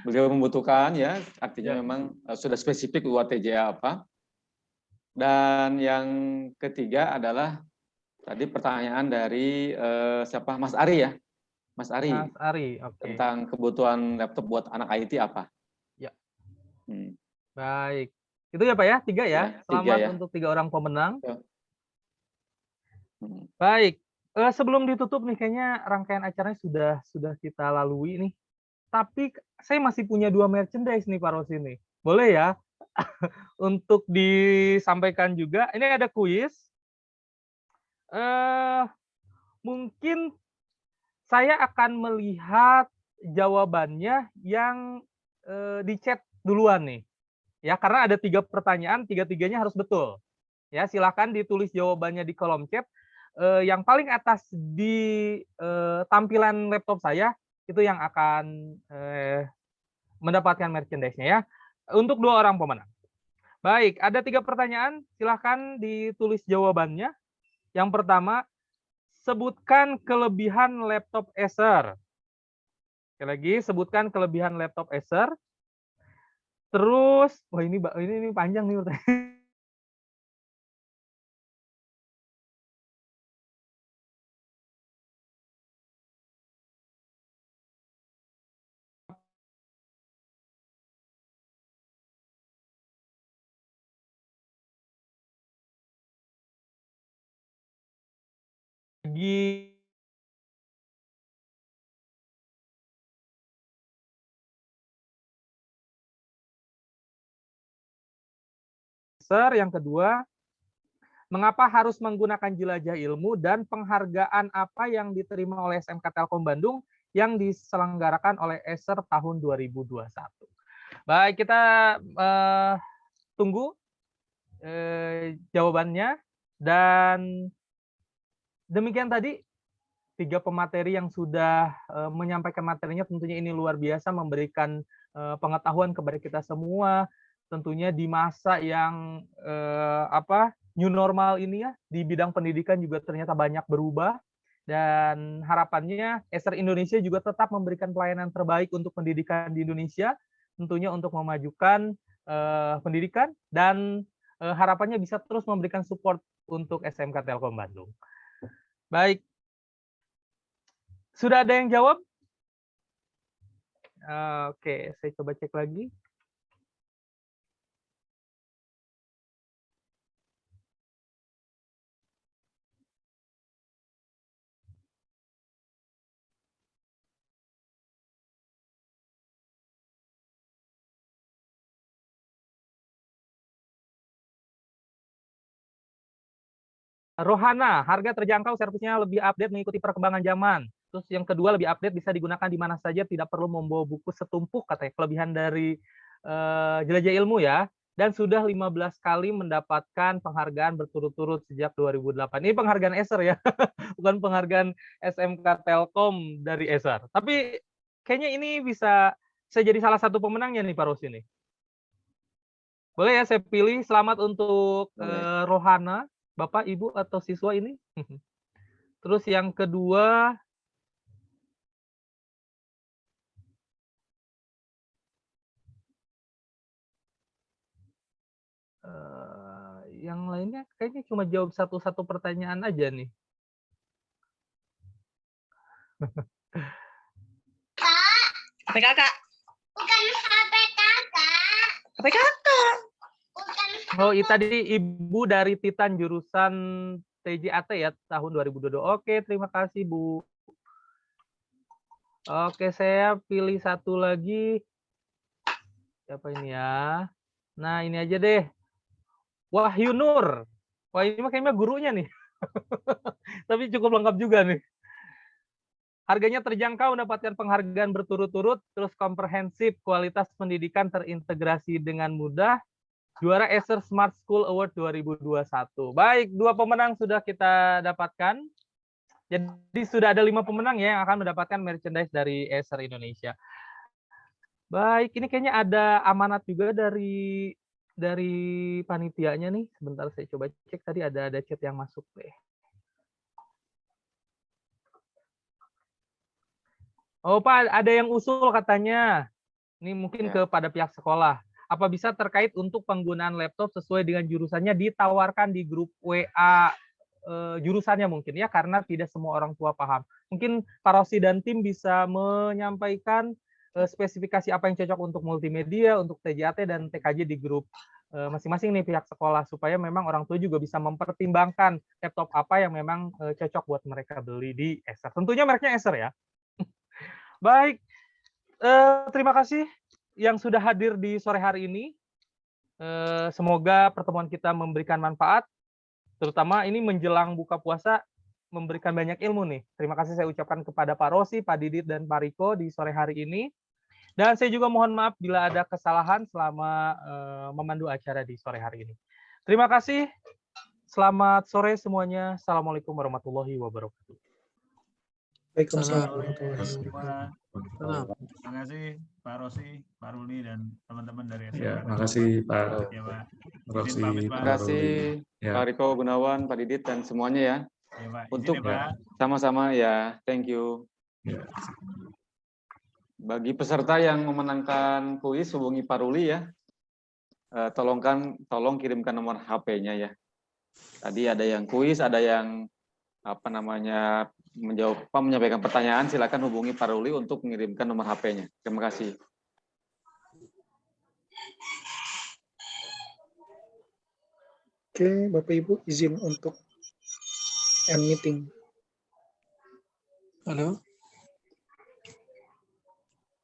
beliau membutuhkan ya, artinya Ya. memang sudah spesifik UATJA apa. Dan yang ketiga adalah tadi pertanyaan dari siapa, Mas Ari ya, Mas Ari, Mas Ari, oke. tentang kebutuhan laptop buat anak IT apa? Ya. Hmm. Baik. Itu ya Pak ya, 3 ya. Ya, 3 Selamat ya. untuk 3 orang pemenang. Hmm. Baik. Sebelum ditutup nih, kayaknya rangkaian acaranya sudah kita lalui nih. Tapi saya masih punya 2 merchandise nih Pak Rosi nih. Boleh ya? Untuk disampaikan juga. Ini ada kuis. Mungkin saya akan melihat jawabannya yang di chat duluan nih. Ya, karena ada 3 pertanyaan, 3-tiganya harus betul. Ya, silakan ditulis jawabannya di kolom chat. Yang paling atas di tampilan laptop saya itu yang akan mendapatkan merchandise-nya ya. Untuk 2 orang pemenang. Baik, ada 3 pertanyaan, silakan ditulis jawabannya. Yang pertama, sebutkan kelebihan laptop Acer. Sekali lagi, sebutkan kelebihan laptop Acer. Terus, wah ini panjang nih pertanyaan. Yang kedua, mengapa harus menggunakan jelajah ilmu dan penghargaan apa yang diterima oleh SMK Telkom Bandung yang diselenggarakan oleh Acer tahun 2021. Baik, kita tunggu jawabannya. Dan demikian tadi 3 pemateri yang sudah menyampaikan materinya, tentunya ini luar biasa, memberikan pengetahuan kepada kita semua, tentunya di masa yang new normal ini ya, di bidang pendidikan juga ternyata banyak berubah, dan harapannya Acer Indonesia juga tetap memberikan pelayanan terbaik untuk pendidikan di Indonesia, tentunya untuk memajukan pendidikan, dan harapannya bisa terus memberikan support untuk SMK Telkom Bandung. Baik, sudah ada yang jawab? Oke, saya coba cek lagi. Rohana, harga terjangkau, servisnya lebih update mengikuti perkembangan zaman. Terus yang kedua, lebih update, bisa digunakan di mana saja, tidak perlu membawa buku setumpuk, katanya. Kelebihan dari jelajah ilmu ya. Dan sudah 15 kali mendapatkan penghargaan berturut-turut sejak 2008. Ini penghargaan Acer ya, bukan penghargaan SMK Telkom dari Acer. Tapi kayaknya ini bisa jadi salah satu pemenangnya nih Pak Rosi nih. Boleh ya saya pilih. Selamat untuk Rohana Bapak, Ibu, atau siswa ini? Terus yang kedua, yang lainnya kayaknya cuma jawab satu-satu pertanyaan aja nih. HP kakak. Bukan HP kakak. HP kakak. Oh, tadi Ibu dari Titan jurusan TJAT ya tahun 2022. Oke, terima kasih Bu. Oke, saya pilih satu lagi. Siapa ini ya? Nah, ini aja deh. Wahyu Nur. Wah, ini mah kayaknya gurunya nih. Tapi cukup lengkap juga nih. Harganya terjangkau, mendapatkan penghargaan berturut-turut, terus komprehensif, kualitas pendidikan terintegrasi dengan mudah, juara Acer Smart School Award 2021. Baik, 2 pemenang sudah kita dapatkan. Jadi sudah ada 5 pemenang ya yang akan mendapatkan merchandise dari Acer Indonesia. Baik, ini kayaknya ada amanat juga dari panitianya nih. Sebentar saya coba cek, tadi ada chat yang masuk deh. Oh Pak, ada yang usul katanya. Ini mungkin kepada pihak sekolah. Apa bisa terkait untuk penggunaan laptop sesuai dengan jurusannya ditawarkan di grup WA jurusannya mungkin ya, karena tidak semua orang tua paham. Mungkin Pak Rosi dan tim bisa menyampaikan spesifikasi apa yang cocok untuk multimedia, untuk TJAT dan TKJ di grup masing-masing nih pihak sekolah, supaya memang orang tua juga bisa mempertimbangkan laptop apa yang memang cocok buat mereka beli di Acer. Tentunya mereknya Acer ya. Baik, terima kasih yang sudah hadir di sore hari ini. Semoga pertemuan kita memberikan manfaat, terutama ini menjelang buka puasa, memberikan banyak ilmu nih. Terima kasih saya ucapkan kepada Pak Rosi, Pak Didit, dan Pak Riko di sore hari ini. Dan saya juga mohon maaf bila ada kesalahan selama memandu acara di sore hari ini. Terima kasih. Selamat sore semuanya. Assalamualaikum warahmatullahi wabarakatuh. Waalaikumsalam. Terima kasih Pak Rosi, Pak Ruli, dan teman-teman dari SMK. Ya, terima kasih Pak Ya, Pak. Rosi. Terima kasih Pak Riko Gunawan, Pak Didit, dan semuanya ya. Ya, Pak. Untuk sama-sama ya, thank you. Ya. Bagi peserta yang memenangkan kuis, hubungi Pak Ruli ya. Tolong kirimkan nomor HP-nya ya. Tadi ada yang kuis, ada yang menyampaikan pertanyaan, silakan hubungi Pak Ruli untuk mengirimkan nomor HP-nya. Terima kasih. Oke, Bapak Ibu izin untuk end meeting. Halo.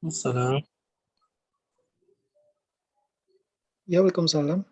Assalam. Ya, Waalaikumsalam.